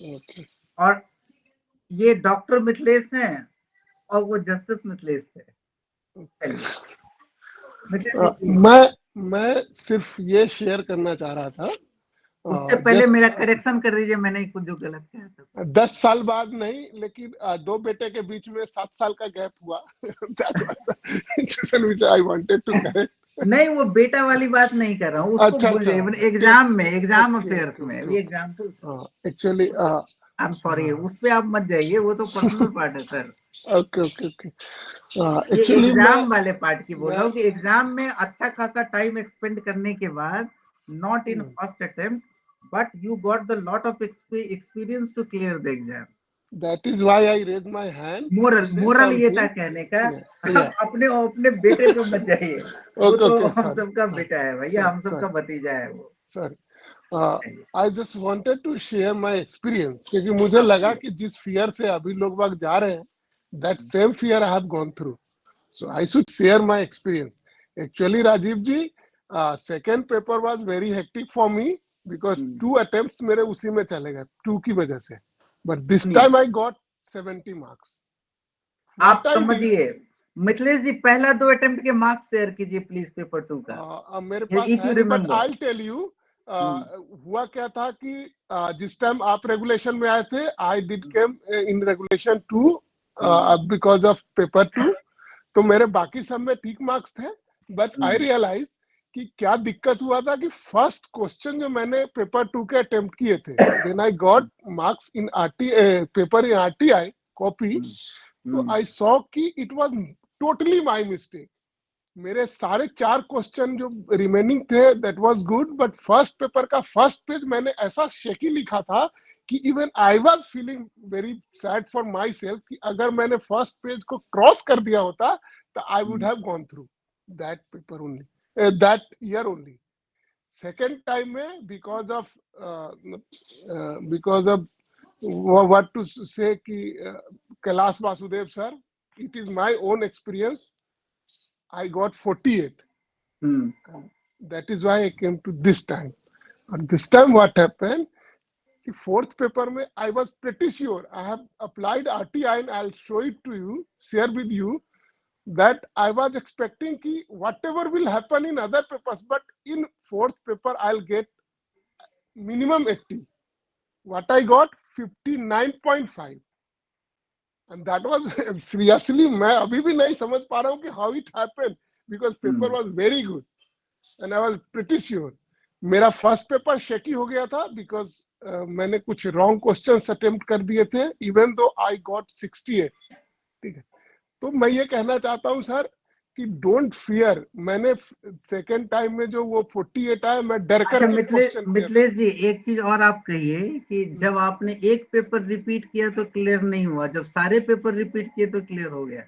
Okay. और ये डॉक्टर मिथिलेश हैं और वो जस्टिस मिथिलेश थे। चलिए मिथिलेश जी please। मैं सिर्फ ये शेयर करना चाह रहा था, उससे पहले मेरा करेक्शन कर दीजिए, मैंने कुछ जो गलत कहा था। 10 साल बाद नहीं, लेकिन 2 बेटे के बीच में 7 साल का गैप हुआ। That was the situation which I wanted to correct. नहीं, वो बेटा वाली बात नहीं कर रहा हूँ, उसको अच्छा, एग्जाम में, एग्जाम अफेयर्स में, ये example. Actually I am sorry, उस पे आप मत जाइए, वो तो पर्सनल पार्ट है सर। Okay okay okay. ये एक्चुअली एग्जाम वाले पार्ट की बोल रहा हूँ कि एग्जाम में अच्छा खासा टाइम एक्सपेंड करने के बाद, not in first attempt, but you got the lot of experience to clear the exam. That is why I raise my hand. Moral ये था कहने का, अपने बेटे पे मत जाइए, वो तो हम सबका बेटा है भैया, हम सबका भतीजा है वो। Sir I just wanted to share my experience, क्योंकि मुझे लगा कि जिस फियर से अभी लोग बाग जा रहे हैं, that same fear I have gone through, so I should share my experience. Actually Rajiv ji, second paper was very hectic for me because 2 attempts मेरे उसी में चले गए 2 की वजह से, but this time I got 70 marks. आप समझिए मिथिलेश जी, पहला 2 अटेम्प्ट के मार्क्स शेयर कीजिए प्लीज पेपर 2 का। मेरे पास है नहीं, but I will tell you हुआ क्या था कि जिस टाइम आप रेगुलेशन में आए थे, I did came in regulation 2 because of paper 2, तो मेरे बाकी सब में ठीक मार्क्स थे, बट आई रियलाइज कि क्या दिक्कत हुआ था कि फर्स्ट क्वेश्चन जो मैंने पेपर 2 के अटेम्प्ट किए थे, when I got marks in paper in RTI copy, तो आई सॉ कि it was totally my mistake. मेरे सारे 4 क्वेश्चन जो रिमेनिंग थे that was good, but first paper का फर्स्ट पेज मैंने ऐसा शेकी लिखा था कि even I was feeling very sad for my self कि अगर मैंने फर्स्ट पेज को क्रॉस कर दिया होता तो I would have gone through that paper only, that year only. Second time में because of what to say कि Kailash Vasudev sir, it is my own experience, I got 48. That is why I came to this time. And this time what happened, कि fourth paper में I was pretty sure, I have applied RTI and I'll show it to you, share with you, that I was expecting कि whatever will happen in other papers, but in fourth paper I'll get minimum 80. What I got 59.5, and that was seriously मैं अभी भी नहीं समझ पा रहा हूँ कि how it happened, because paper was very good and I was pretty sure. मेरा फर्स्ट पेपर शेकी हो गया था बिकॉज मैंने कुछ रॉन्ग क्वेश्चंस अटेम्प्ट कर दिए थे, इवन दो आई गॉट 68। ठीक है, तो मैं ये कहना चाहता हूँ सर कि डोंट फियर। मैंने सेकेंड टाइम में जो वो 48 आया, मैं डर कर मिथिलेश जी एक चीज और आप कहिए कि जब आपने एक पेपर रिपीट किया तो क्लियर नहीं हुआ, जब सारे पेपर रिपीट किए तो क्लियर हो गया।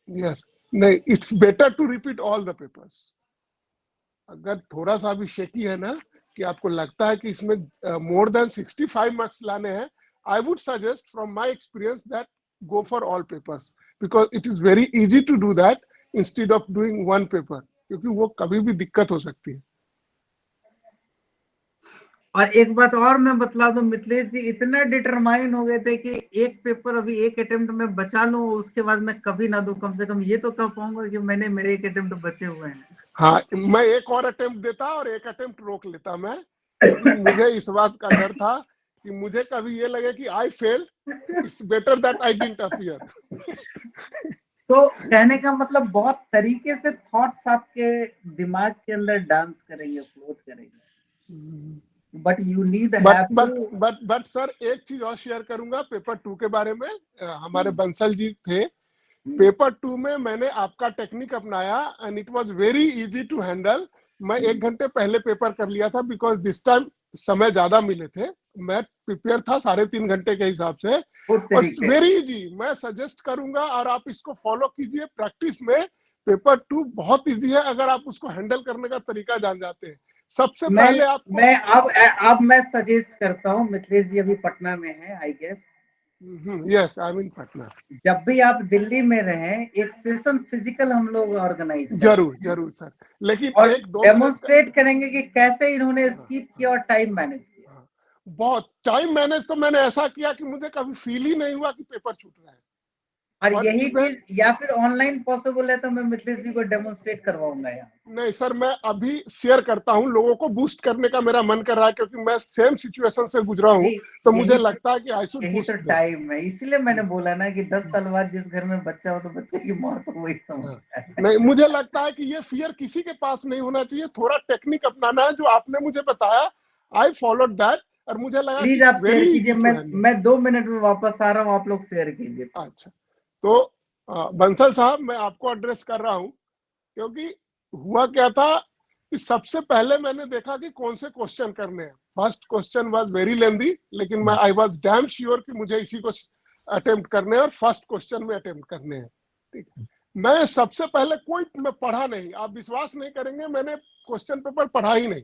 यस, नहीं, it's better to repeat all the papers. अगर थोड़ा सा भी शेकी है ना कि आपको लगता है कि इसमें मोर देन 65 मार्क्स लाने हैं, I would suggest from my experience that go for all papers, because it is very easy to do that instead of doing one paper, क्योंकि वो कभी भी दिक्कत हो सकती है। और एक बात और मैं बतला दूं, मिथिलेश जी इतना डिटरमाइन हो गए थे कि एक पेपर अभी एक अटेम्प्ट में बचा लूं, उसके बाद मैं कभी ना दूं, कम से कम ये तो कह पाऊंगा कि मैंने मेरे एक अटेम्प्ट बचे हुए हैं। हाँ, मैं एक और अटेम्प्ट देता और एक अटेम्प्ट रोक लेता मैं, क्योंकि मुझे इस बात का डर था कि मुझे कभी ये लगे कि I fail, it's better that I didn't appear. तो कहने का मतलब बहुत तरीके से थॉट्स आपके दिमाग के अंदर डांस करेंगे, फ्लोट करेंगे। but you need but sir एक चीज और शेयर करूंगा पेपर 2 के बारे में। हमारे बंसल जी थे पेपर 2 में, मैंने आपका टेक्निक अपनाया and it was very easy to handle. मैं 1 घंटे पहले पेपर कर लिया था बिकॉज दिस टाइम समय ज्यादा मिले थे, मैं प्रिपेयर था 3.5 घंटे के हिसाब से, और वेरी इजी। मैं सजेस्ट करूंगा और आप इसको फॉलो कीजिए प्रैक्टिस में। पेपर 2 बहुत इजी है अगर आप उसको हैंडल करने का तरीका जान जाते हैं। सबसे पहले आप मैं सजेस्ट करता हूँ, मिथिलेश जी अभी पटना में है I guess. Yes I mean Patna. जब भी आप दिल्ली में रहें एक सेशन फिजिकल हम लोग ऑर्गेनाइज जरूर सर, लेकिन और एक दो डेमोन्स्ट्रेट करेंगे कि कैसे इन्होंने स्किप किया और टाइम मैनेज किया। बहुत टाइम मैनेज तो मैंने ऐसा किया कि मुझे कभी फील ही नहीं हुआ कि पेपर छूट रहा है। और यही चीज या फिर ऑनलाइन पॉसिबल है तो मैं मिथिलेश जी को डेमोन्स्ट्रेट करवाऊंगा यार। नहीं सर, मैं अभी शेयर करता हूँ, लोगों को बूस्ट करने का मेरा मन कर रहा है क्योंकि मैं सेम सिचुएशन से गुजरा हूँ, तो मुझे लगता है कि आई शुड बूस्ट। यही तो टाइम है, इसीलिए मैंने बोला ना कि 10 साल बाद जिस घर में बच्चा हो तो बच्चे की मौत तो वही समझता है। नहीं, मुझे लगता है कि ये फियर किसी के पास नहीं होना चाहिए, थोड़ा टेक्निक अपनाना है जो आपने मुझे बताया। आई फॉलोड दैट और मुझे लगा प्लीज आप शेयर कीजिए, मैं 2 मिनट में वापस आ रहा हूँ, आप लोग शेयर कीजिए। अच्छा, तो बंसल साहब मैं आपको एड्रेस कर रहा हूँ क्योंकि हुआ क्या था कि सबसे पहले मैंने देखा कि कौन से क्वेश्चन करने हैं। First question was very lengthy, लेकिन मैं आई वाज डैम श्योर कि मुझे इसी को अटेम्प्ट करने हैं और फर्स्ट क्वेश्चन में अटेम्प्ट करने हैं। ठीक है, मैं सबसे पहले मैं पढ़ा नहीं, आप विश्वास नहीं करेंगे, मैंने क्वेश्चन पेपर पढ़ा ही नहीं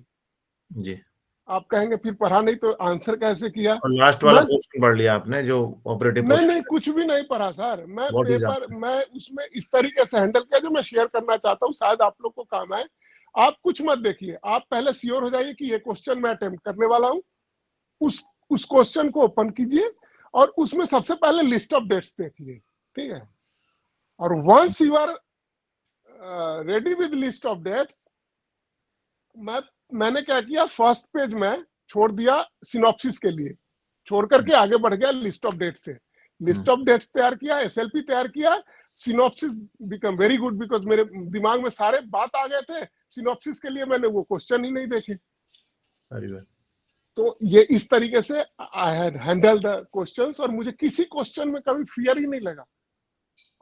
जी। आप कहेंगे फिर पढ़ा नहीं तो आंसर कैसे किया? और लास्ट वाला क्वेश्चन पढ़ लिया आपने जो ऑपरेटिव? नहीं, कुछ भी नहीं पढ़ा सर। मैं पेपर मैं उसमें इस तरीके से हैंडल किया जो मैं शेयर करना चाहता हूँ, शायद आप लोग को काम आए। आप कुछ मत देखिए, आप पहले श्योर हो जाइए कि ये क्वेश्चन मैं अटेम्प्ट करने वाला हूँ। उस क्वेश्चन को ओपन कीजिए और उसमें सबसे पहले लिस्ट ऑफ डेट्स देखिए, ठीक है? और once you are ready with list of dates, मैंने क्या किया, फर्स्ट पेज में छोड़ दिया सिनॉप्सिस के लिए, छोड़ करके आगे बढ़ गया लिस्ट ऑफ डेट्स से। लिस्ट ऑफ डेट्स तैयार किया, एसएलपी तैयार किया, synopsis become very good because मेरे दिमाग में सारे बात आ गए थे। सिनॉप्सिस के लिए मैंने वो क्वेश्चन ही नहीं देखे। तो ये इस तरीके से I had handle the questions और मुझे किसी क्वेश्चन में कभी फियर ही नहीं लगा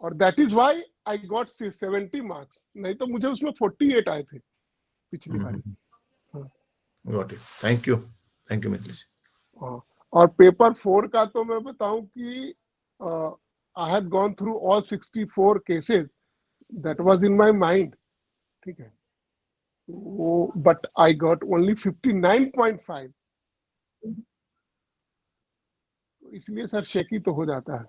और that is why I got 70 marks, नहीं तो मुझे उसमें 48 आए थे पिछली बार। Got it, thank you Mithilesh. और पेपर 4 का तो मैं बताऊं कि I had gone through all 64 cases, that was in my mind, ठीक है? वो बट आई गॉट ओनली 59.5, इसलिए सर शेकी तो हो जाता है।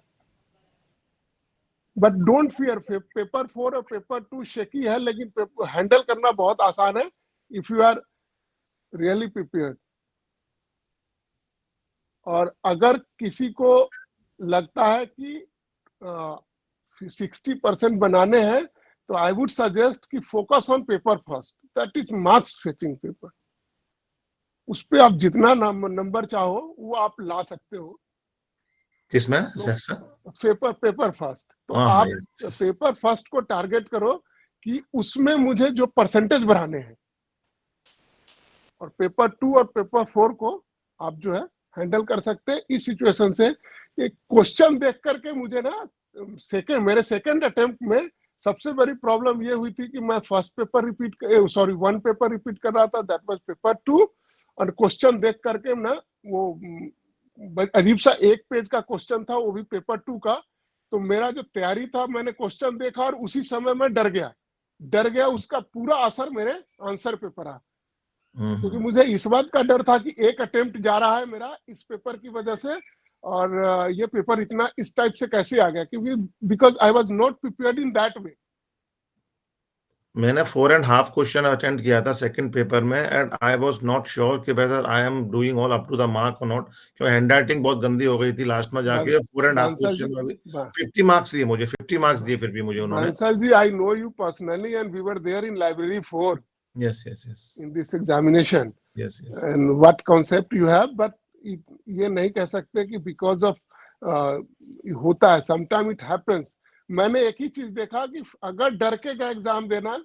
बट डोंट फियर, पेपर 4 और पेपर 2 शेकी है लेकिन हैंडल करना बहुत आसान है if you are really prepared. और अगर किसी को लगता है कि 60% बनाने हैं तो आई वुड सजेस्ट कि focus on paper first, that is marks fetching paper. उस पे आप जितना नंबर चाहो वो आप ला सकते हो। किसमें? Paper first. तो आप पेपर फर्स्ट को टारगेट करो कि उसमें मुझे जो परसेंटेज बढ़ाने हैं, और पेपर 2 और पेपर 4 को आप जो है हैंडल कर सकते हैं इस सिचुएशन से। एक क्वेश्चन देख करके मुझे ना मेरे सेकंड अटेम्प्ट में सबसे बड़ी प्रॉब्लम ये हुई थी कि मैं first paper one paper repeat कर रहा था, दैट वाज पेपर 2, और क्वेश्चन देख करके ना वो अजीब सा 1 पेज का क्वेश्चन था, वो भी पेपर 2 का। तो मेरा जो तैयारी था, मैंने क्वेश्चन देखा और उसी समय मैं डर गया, उसका पूरा असर मेरे आंसर पे पड़ा। क्योंकि मुझे इस बात का डर था कि एक अटेम्प्ट जा रहा है मेरा इस पेपर की वजह से, और ये पेपर इतना इस टाइप से कैसे आ गया, क्योंकि because I was not prepared in that way. मैंने 4.5 क्वेश्चन अटेम्प्ट किया था सेकंड पेपर में and I was not sure कि whether I am doing all up to the mark और नॉट, क्योंकि हैंडराइटिंग बहुत गंदी हो गई थी लास्ट में जाके। 4.5 क्वेश्चन में भी 50 मार्क्स दिए मुझे, 50 मार्क्स दिए फिर भी मुझे उन्होंने। Bansal ji, I know you personally and we were there in library 4 yes in this examination. yes and what concept you have, but ये नहीं कह सकते कि because of होता है, sometime it happens। मैंने एक ही चीज देखा कि अगर डर के का एग्जाम देना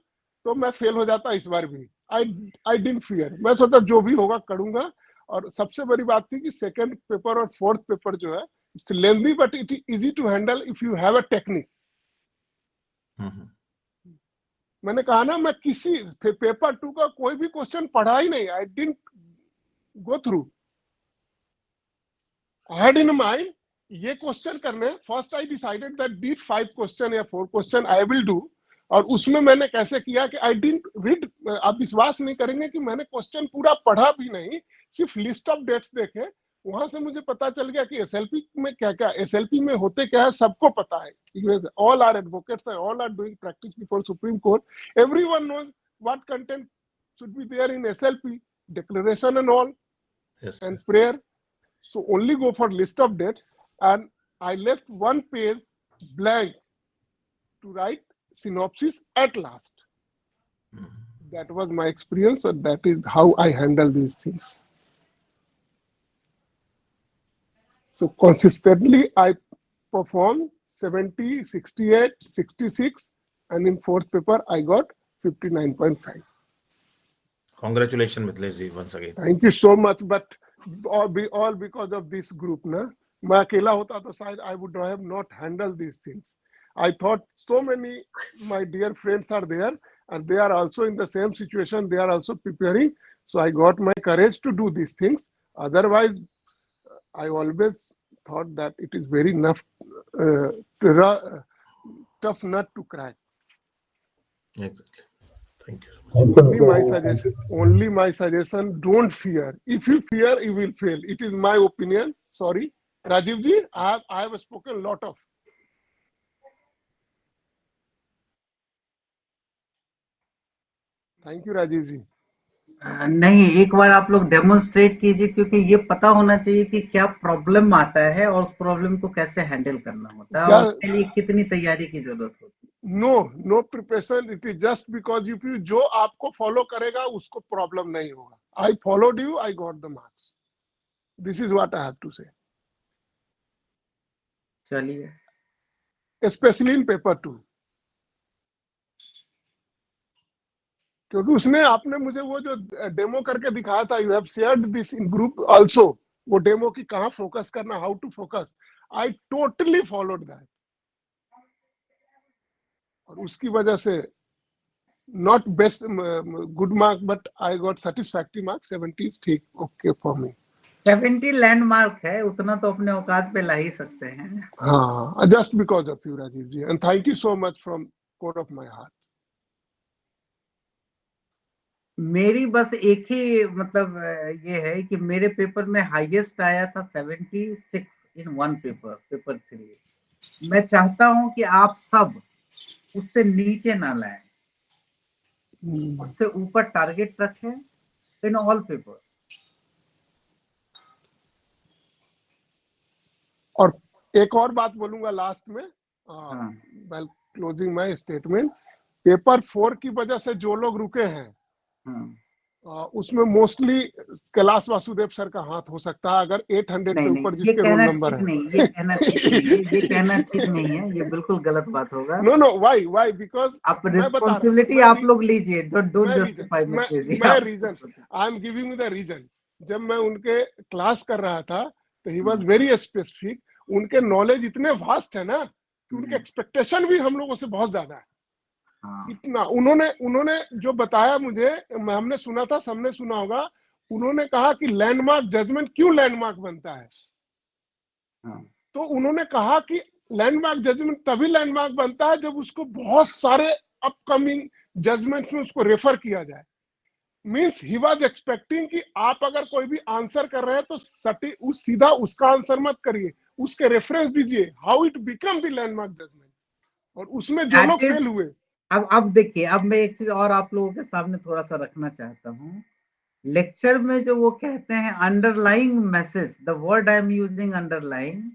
तो मैं फेल हो जाता इस बार भी। I didn't fear, मैं सोचा जो भी होगा करूंगा, और सबसे बड़ी बात थी कि सेकंड पेपर और फोर्थ पेपर जो है it's lengthy but it is easy to handle if you have a technique. मैंने कहा ना, मैं किसी पेपर 2 का कोई भी क्वेश्चन पढ़ा ही नहीं, I didn't go through. I had in mind ये क्वेश्चन करने, first I decided that these 5 question या 4 क्वेश्चन आई विल डू। और उसमें मैंने कैसे किया कि आई डिडंट रीड, आप विश्वास नहीं करेंगे कि मैंने क्वेश्चन पूरा पढ़ा भी नहीं, सिर्फ लिस्ट ऑफ डेट्स देखे। वहां से मुझे पता चल गया कि एसएलपी में क्या क्या, एसएलपी में होते क्या है सबको पता है। All are advocates, all are doing practice before supreme court, everyone knows what content should be there in SLP, declaration and all, Yes, and yes. prayer. So only go for list of dates, and I left one page blank to write synopsis at last. That was my experience, and that is how I handle these things. So consistently I performed 70, 68, 66, and in fourth paper I got 59.5. Congratulations, Mithlesh ji, once again. Thank you so much, but all because of this group, na. मैं अकेला होता तो शायद I would have not handled these things. I thought so many my dear friends are there and they are also in the same situation. They are also preparing. So I got my courage to do these things. Otherwise, I always thought that it is very tough nut to crack. Exactly. Thank you. Only my suggestion, don't fear. If you fear, you will fail. It is my opinion. Sorry. Rajiv ji, I have spoken a lot of. Thank you, Rajiv ji. नहीं, एक बार आप लोग demonstrate कीजिए, क्योंकि ये पता होना चाहिए कि क्या प्रॉब्लम आता है और उस प्रॉब्लम को कैसे हैंडल करना होता है और उसके लिए कितनी तैयारी की जरूरत होती है। No preparation, it is just because you जो आपको फॉलो करेगा उसको प्रॉब्लम नहीं होगा। I followed you, I got the marks. This is what I have to say. चलिए, स्पेशली इन पेपर 2, क्योंकि उसने आपने मुझे वो जो डेमो करके दिखाया था, you have shared this in group also, वो डेमो की कहाँ फोकस करना, how to focus, I totally followed that. और उसकी वजह से not best good mark but I got satisfactory mark. 70 is ठीक, ओके फॉर मी। 70 लैंडमार्क है, उतना तो अपने औकात पे ला ही सकते हैं। हाँ, just because of you Rajiv ji, and thank you so much from core of my heart. मेरी बस एक ही मतलब ये है कि मेरे पेपर में हाईएस्ट आया था 76 इन वन पेपर, पेपर 3। मैं चाहता हूं कि आप सब उससे नीचे ना लाएं, उससे ऊपर टारगेट रखें इन ऑल पेपर। और एक और बात बोलूंगा लास्ट में, well closing my statement, paper 4 की वजह से जो लोग रुके हैं उसमें मोस्टली कैलाश वासुदेव सर का हाथ हो सकता है, अगर 800 के ऊपर जिसके रोल नंबर है। ये कहना ठीक नहीं है, ये बिल्कुल गलत बात होगा। नो व्हाई बिकॉज आप रिस्पांसिबिलिटी आप लोग लीजिए, डोंट जस्टिफाई मत कीजिए। मैं reason, I am giving the reason. जब मैं उनके क्लास कर रहा था तो ही वाज वेरी स्पेसिफिक। उनके नॉलेज इतने वास्ट है ना कि उनके एक्सपेक्टेशन भी हम लोगों से बहुत ज्यादा है। इतना उन्होंने जो बताया मुझे, हमने सुना था, सबने सुना होगा, उन्होंने कहा कि लैंडमार्क जजमेंट क्यों लैंडमार्क बनता है। तो उन्होंने कहा कि लैंडमार्क जजमेंट तभी लैंडमार्क बनता है जब उसको बहुत सारे अपकमिंग जजमेंट्स में उसको रेफर किया जाए। मींस ही वाज एक्सपेक्टिंग कि आप अगर कोई भी आंसर कर रहे हैं तो सीधा उसका आंसर मत करिए, उसके रेफरेंस दीजिए, how it become the landmark judgment. और उसमें जो लोग फेल हुए, अब देखिए, अब मैं एक चीज और आप लोगों के सामने थोड़ा सा रखना चाहता हूँ। लेक्चर में जो वो कहते हैं underlying message, the word I am using underline,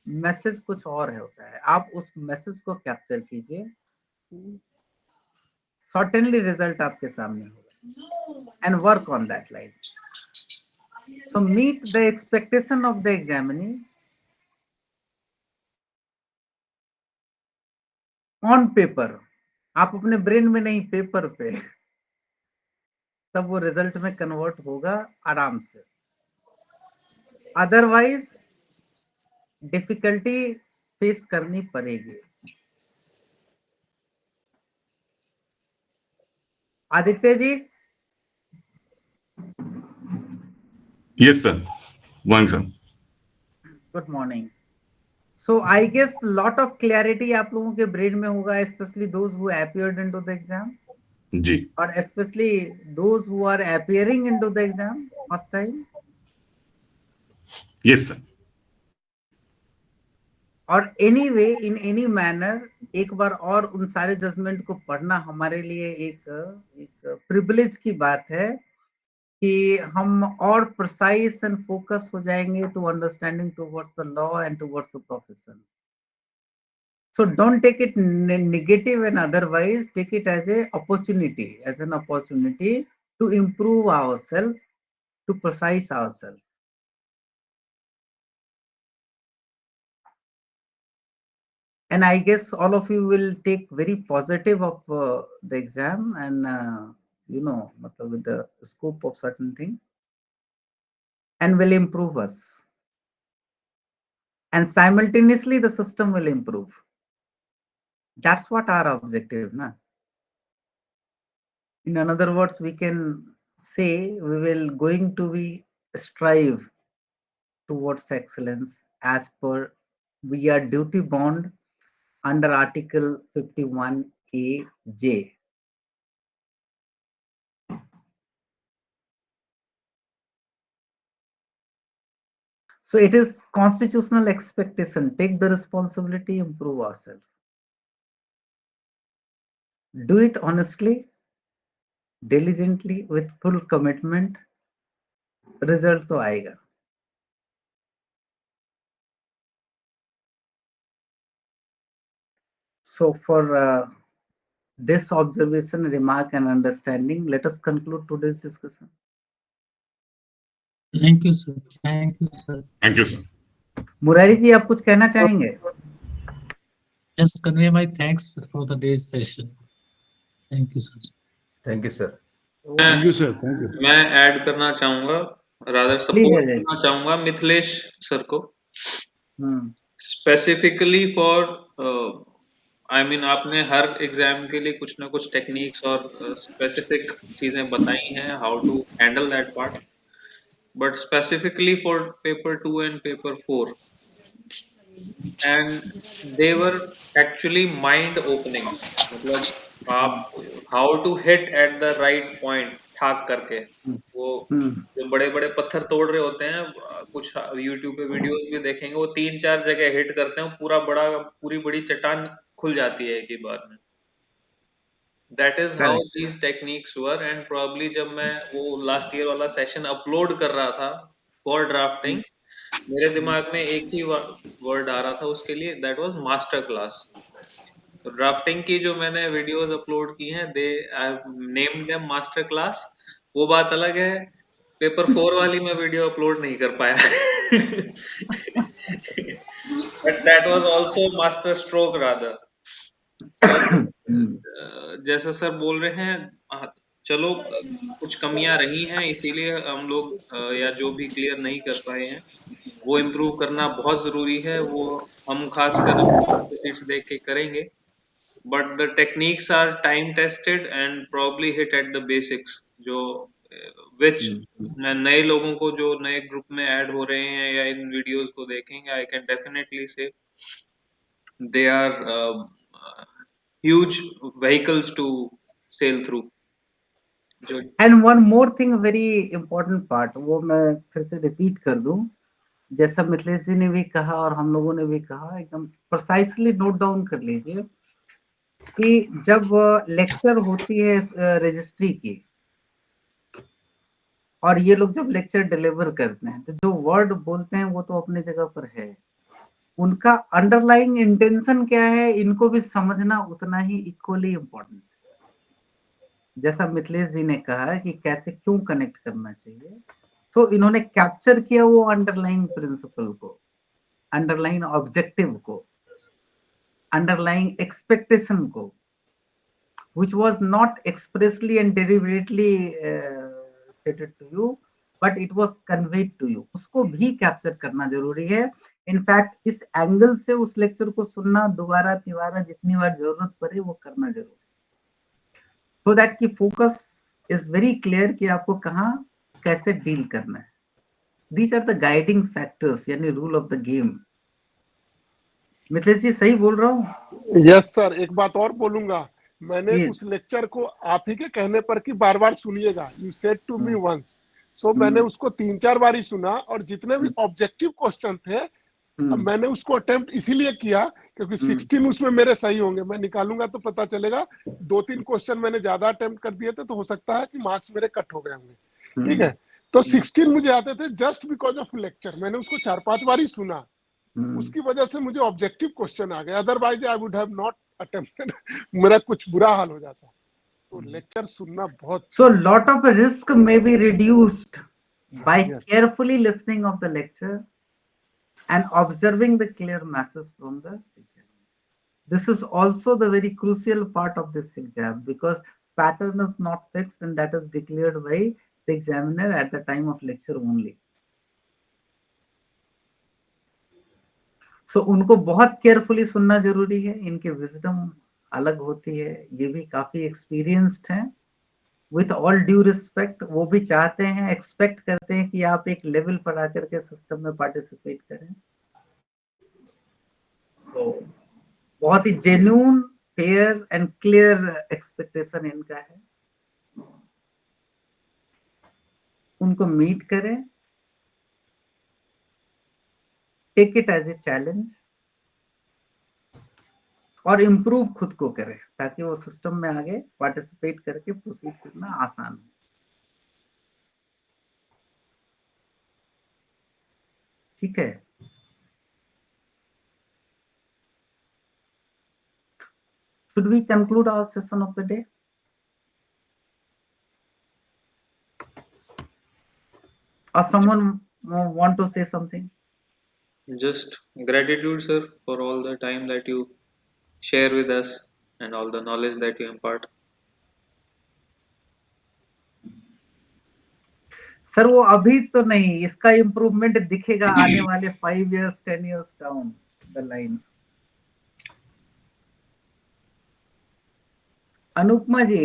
message कुछ और होता है। आप उस मैसेज को कैप्चर कीजिए, सर्टेनली रिजल्ट आपके सामने होगा, and work on that line. So meet the expectation of the examinee on paper. आप अपने ब्रेन में नहीं, पेपर पे। तब वो रिजल्ट में कन्वर्ट होगा आराम से। अदरवाइज डिफिकल्टी फेस करनी पड़ेगी। Aditya ji. Yes, sir. One, sir. Good morning. So I guess lot of clarity आप लोगों के ब्रेन में होगा, specially those who appeared into the exam जी। और specially those who are appearing into the exam first time. Yes, sir. और anyway in any manner एक बार और उन सारे जजमेंट को पढ़ना हमारे लिए एक प्रिविलेज की बात है कि हम और प्रिसाइज एंड फोकस हो जाएंगे to understanding towards the law and towards the profession. So don't take it negative and otherwise take it as a opportunity, as an opportunity to improve ourselves, to precise ourselves. And I guess all of you will take very positive of the exam and with the scope of certain thing and will improve us. And simultaneously the system will improve. That's what our objective, na? In other words, we can say we will going to be strive towards excellence as per we are duty bound under Article 51AJ. So it is constitutional expectation. Take the responsibility, improve ourselves. Do it honestly, diligently, with full commitment. Result तो आएगा. So for this observation, remark and understanding, let us conclude today's discussion. Thank you, sir. Thank you, sir. Thank you, sir. Murari जी, आप कुछ कहना चाहेंगे? Just convey my thanks for the day's session. Thank you, sir. Thank you, sir. Thank you, sir. Thank you. मैं add करना चाहूंगा, rather support करना चाहूंगा Mithilesh sir को स्पेसिफिकली फॉर आई मीन आपने हर एग्जाम के लिए कुछ ना कुछ टेक्निक्स और स्पेसिफिक चीजें बताई हैं how to handle that part, but specifically for paper 2 and paper 4 and they were actually mind opening. मतलब आप how to hit at the right point ठाक करके, वो जो बड़े बड़े पत्थर तोड़ रहे होते हैं, कुछ यूट्यूब पे वीडियोस भी देखेंगे, वो 3-4 जगह हिट करते हैं, पूरी बड़ी चट्टान खुल जाती है एक ही बार में। That is how these techniques were. And probably जब मैं वो लास्ट ईयर वाला सेशन अपलोड कर रहा था फॉर ड्राफ्टिंग, मेरे दिमाग में एक ही वर्ड आ रहा था उसके लिए, that was master class. Drafting की जो मैंने वीडियोस अपलोड की हैं, they I named them master class. वो बात अलग है, पेपर 4 वाली मैं वीडियो अपलोड नहीं कर पाया but that was also master stroke rather. जैसा सर बोल रहे हैं, चलो कुछ कमियां रही हैं, इसीलिए हम लोग या जो भी क्लियर नहीं कर पाए हैं वो इम्प्रूव करना बहुत जरूरी है। वो हम खासकर सीट्स देख के करेंगे, but the techniques are time tested and probably hit at the basics, जो विच मैं नए लोगों को जो नए ग्रुप में ऐड हो रहे हैं या इन वीडियोस को देखेंगे, आई can definitely say they are huge vehicles to sail through. And one more thing, very important part, वो मैं फिर से रिपीट कर दूं, जैसा मिथिलेश जी ने भी कहा और हम लोगों ने भी कहा, एकदम प्रिसाइसली नोट डाउन कर लीजिए कि जब लेक्चर होती है रजिस्ट्री की और ये लोग जब लेक्चर डिलीवर करते हैं, तो जो वर्ड बोलते हैं वो तो अपने जगह पर है, उनका अंडरलाइंग इंटेंशन क्या है इनको भी समझना उतना ही इक्वली इम्पोर्टेंट। जैसा मिथिलेश जी ने कहा कि कैसे क्यों कनेक्ट करना चाहिए, तो इन्होंने कैप्चर किया वो अंडरलाइंग प्रिंसिपल को, अंडरलाइंग ऑब्जेक्टिव को, अंडरलाइंग एक्सपेक्टेशन को, which was not expressly and deliberately stated to you, but it was conveyed to you. उसको भी कैप्चर करना जरूरी है. इनफैक्ट इस एंगल से उस लेक्चर को सुनना दोबारा तिबारा जितनी बार जरूरत पड़े वो करना जरूरी है, so that की फोकस इज वेरी क्लियर कि आपको कहाँ कैसे डील करना है. These are the guiding factors, यानी rule of the game. Mithilesh ji सही बोल रहा हूँ? यस सर, एक बात और बोलूंगा. मैंने Please. उस लेक्चर को आप ही के कहने पर कि बार बार सुनिएगा. You said to me once, so मैंने उसको 3-4 बार ही सुना, और जितने भी ऑब्जेक्टिव क्वेश्चन थे मैंने उसको अटेम्प्ट इसीलिए किया क्योंकि 16 उसमें मेरे सही होंगे. मैं निकालूंगा तो पता चलेगा 2-3 क्वेश्चन मैंने ज्यादा अटेम्प्ट कर दिए थे, तो हो सकता है कि मार्क्स मेरे कट हो गए होंगे. ठीक है, तो 16 मुझे आते थे जस्ट बिकॉज ऑफ लेक्चर. मैंने उसको 4-5 बार ही सुना, उसकी वजह से मुझे ऑब्जेक्टिव क्वेश्चन आ गए. Otherwise I would have not attempted. मेरा कुछ बुरा हाल हो जाता. तो लेक्चर सुनना बहुत. So lot of risk may be reduced by Yes. carefully listening of the lecture and observing the clear message from the exam. This is also the very crucial part of this exam, because pattern is not fixed and that is declared by the examiner at the time of lecture only. So उनको बहुत carefully सुनना जरूरी है. इनके wisdom अलग होती है, ये भी काफी एक्सपीरियंस्ड हैं. विथ ऑल ड्यू रिस्पेक्ट, वो भी चाहते हैं, एक्सपेक्ट करते हैं कि आप एक लेवल पर आकर के सिस्टम में पार्टिसिपेट करें. So, बहुत ही genuine, fair and clear expectation इनका है. उनको मीट करें, take it as a challenge और इम्प्रूव खुद को करें, ताकि वो सिस्टम में आगे पार्टिसिपेट करके प्रोसीड करना आसान हो. ठीक है. Should we conclude our session of the day? Or someone want to say something? Just gratitude, sir, for all the time that you share with us and all the knowledge that you impart. Sir वो अभी तो नहीं, इसका improvement दिखेगा आने वाले 5 years 10 years down the line. Anupma ji,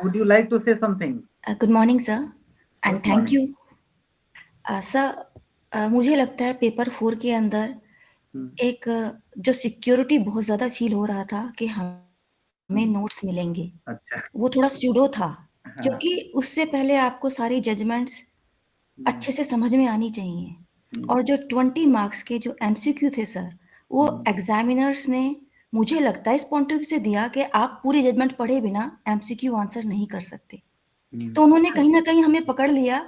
would you like to say something? Good morning, sir, and Good thank morning. you. Sir, मुझे लगता है पेपर 4 के अंदर एक जो सिक्योरिटी बहुत ज्यादा फील हो रहा था कि हमें नोट्स मिलेंगे. अच्छा. वो थोड़ा स्यूडो था. हाँ. क्योंकि उससे पहले आपको सारी जजमेंट्स अच्छे से समझ में आनी चाहिए. और जो 20 मार्क्स के जो एमसीक्यू थे सर, वो एग्जामिनर्स ने मुझे लगता है इस पॉइंट ऑफ व्यू से दिया कि आप पूरी जजमेंट पढ़े बिना एमसीक्यू आंसर नहीं कर सकते. तो उन्होंने कहीं ना कहीं हमें पकड़ लिया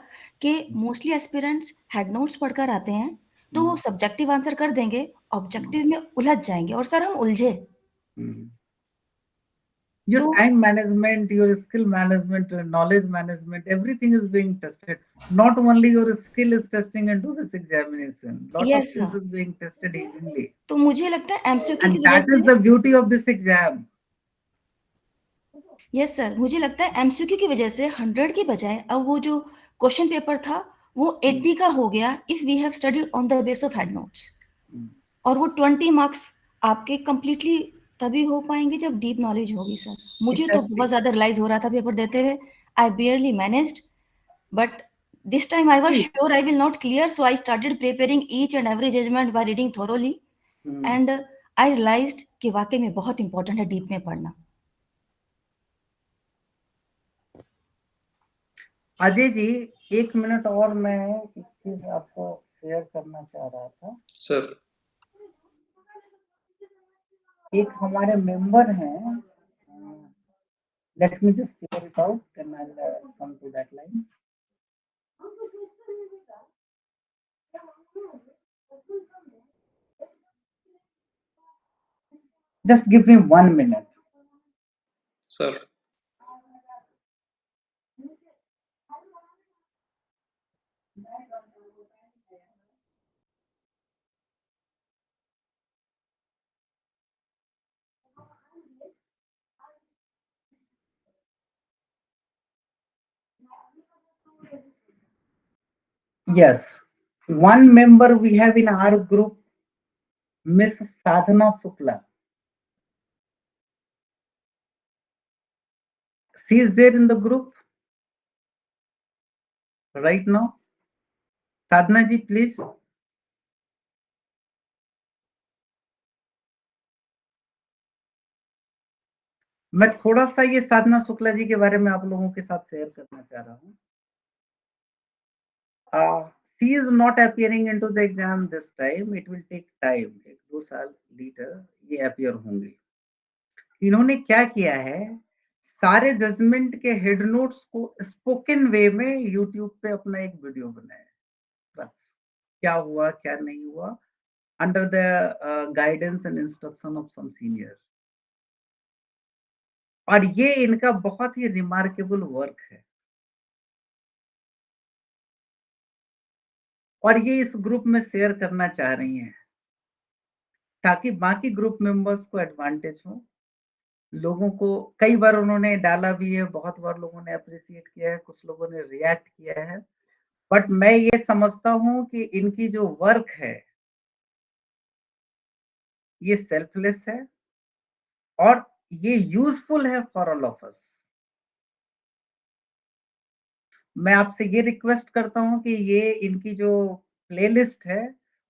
कि मोस्टली एस्पिरेंट्स हेड नोट्स पढ़कर आते हैं, तो वो सब्जेक्टिव आंसर कर देंगे, ऑब्जेक्टिव में उलझ जाएंगे. और सर हम उलझे. Your time management, your skill management, your knowledge management, everything is being tested. Not only your skill is testing into this examination, lot of Yes, things sir. is being tested evenly. तो मुझे लगता है MCQ की And वजह that is से. the beauty of this exam. Yes sir, मुझे लगता है एमसीक्यू की वजह से 100 की बजाय अब वो जो क्वेश्चन पेपर था वो 80 का हो गया if we have studied on the base of head notes. और वो 20 मार्क्स आपके कंप्लीटली तभी हो पाएंगे जब डीप नॉलेज होगी सर. मुझे तो बहुत ज्यादा रियलाइज हो रहा था पेपर देते हुए. I barely managed, but this time I was sure I will not clear, so I started preparing each and every judgment by reading thoroughly. And I realized कि वाकई में बहुत इंपॉर्टेंट है डीप में पढ़ना. अजय जी, 1 मिनट और मैं एक चीज आपको शेयर करना चाह रहा था. सर, एक हमारे मेंबर हैं, let me just figure it out, then I will come to that line. Just give me 1 minute. sir. Yes, one member we have in our group, Miss Sadhana Shukla. She is there in the group right now. Sadhana ji, please. मैं थोड़ा सा ये साधना शुक्ला जी के बारे में आप लोगों के साथ शेयर करना चाह रहा हूँ. She is not appearing into the exam this time. It will take time. 1-2 साल later ये appear होंगे. इन्होंने क्या किया है, सारे जजमेंट के हेड नोट्स को स्पोकन वे में यूट्यूब पे अपना एक वीडियो बनाया. बस क्या हुआ क्या नहीं हुआ, under the guidance and instruction of some senior. और ये इनका बहुत ही रिमार्केबल वर्क है. और ये इस ग्रुप में शेयर करना चाह रही हैं ताकि बाकी ग्रुप मेंबर्स को एडवांटेज हो. लोगों को कई बार उन्होंने डाला भी है, बहुत बार लोगों ने अप्रिशिएट किया है, कुछ लोगों ने रिएक्ट किया है. बट मैं ये समझता हूं कि इनकी जो वर्क है ये सेल्फलेस है और ये यूजफुल है फॉर ऑल ऑफ अस. मैं आपसे ये रिक्वेस्ट करता हूं कि ये इनकी जो प्लेलिस्ट है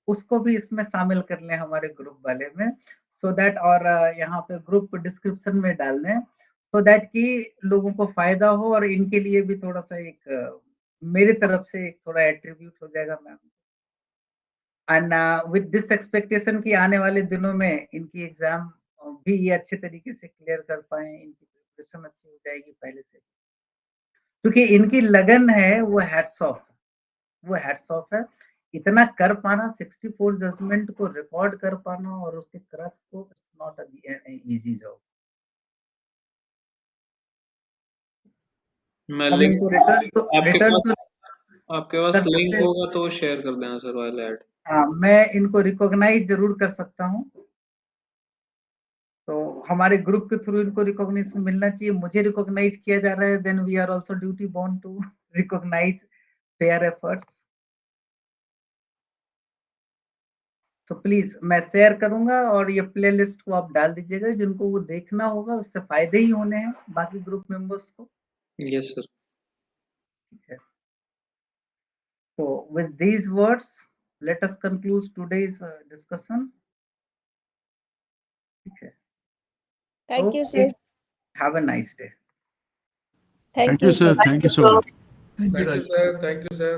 उसको भी इसमें शामिल कर लें हमारे ग्रुप वाले में, सो दैट, और यहाँ पे ग्रुप डिस्क्रिप्शन में डाल दें सो दैट कि लोगों को फायदा हो और इनके लिए भी थोड़ा सा एक मेरी तरफ से एक थोड़ा एट्रीब्यूट हो जाएगा ma'am. And with this expectation कि आने वाले दिनों में इनकी एग्जाम भी ये अच्छे तरीके से क्लियर कर पाए, इनकी प्रिपरेशन अच्छी हो जाएगी पहले से, क्योंकि इनकी लगन है वो हैट्स ऑफ है. इतना कर पाना, 64 जजमेंट को रिकॉर्ड कर पाना और उसके क्रक्स को, it's not an easy job. मैं हम लिंक इनको रिटर्न आपके पास लिंक होगा तो शेयर कर देना सर, वाइल ऐड. हाँ, मैं इनको रिकॉग्नाइज जरूर कर सकता हूँ. तो हमारे ग्रुप के थ्रू इनको रिकॉग्निशन मिलना चाहिए. मुझे रिकॉग्नाइज किया जा रहा है, then we are also duty bound to recognise their efforts. तो प्लीज मैं शेयर करूंगा और ये प्लेलिस्ट को आप डाल दीजिएगा. जिनको वो देखना होगा उससे फायदे ही होने हैं बाकी ग्रुप मेंबर्स को. Yes sir. ठीक है. So with these words, let us conclude today's discussion. Okay. Thank you, sir. Have a nice day. Thank you, sir. Thank you so much. Thank you, sir. Thank you, sir.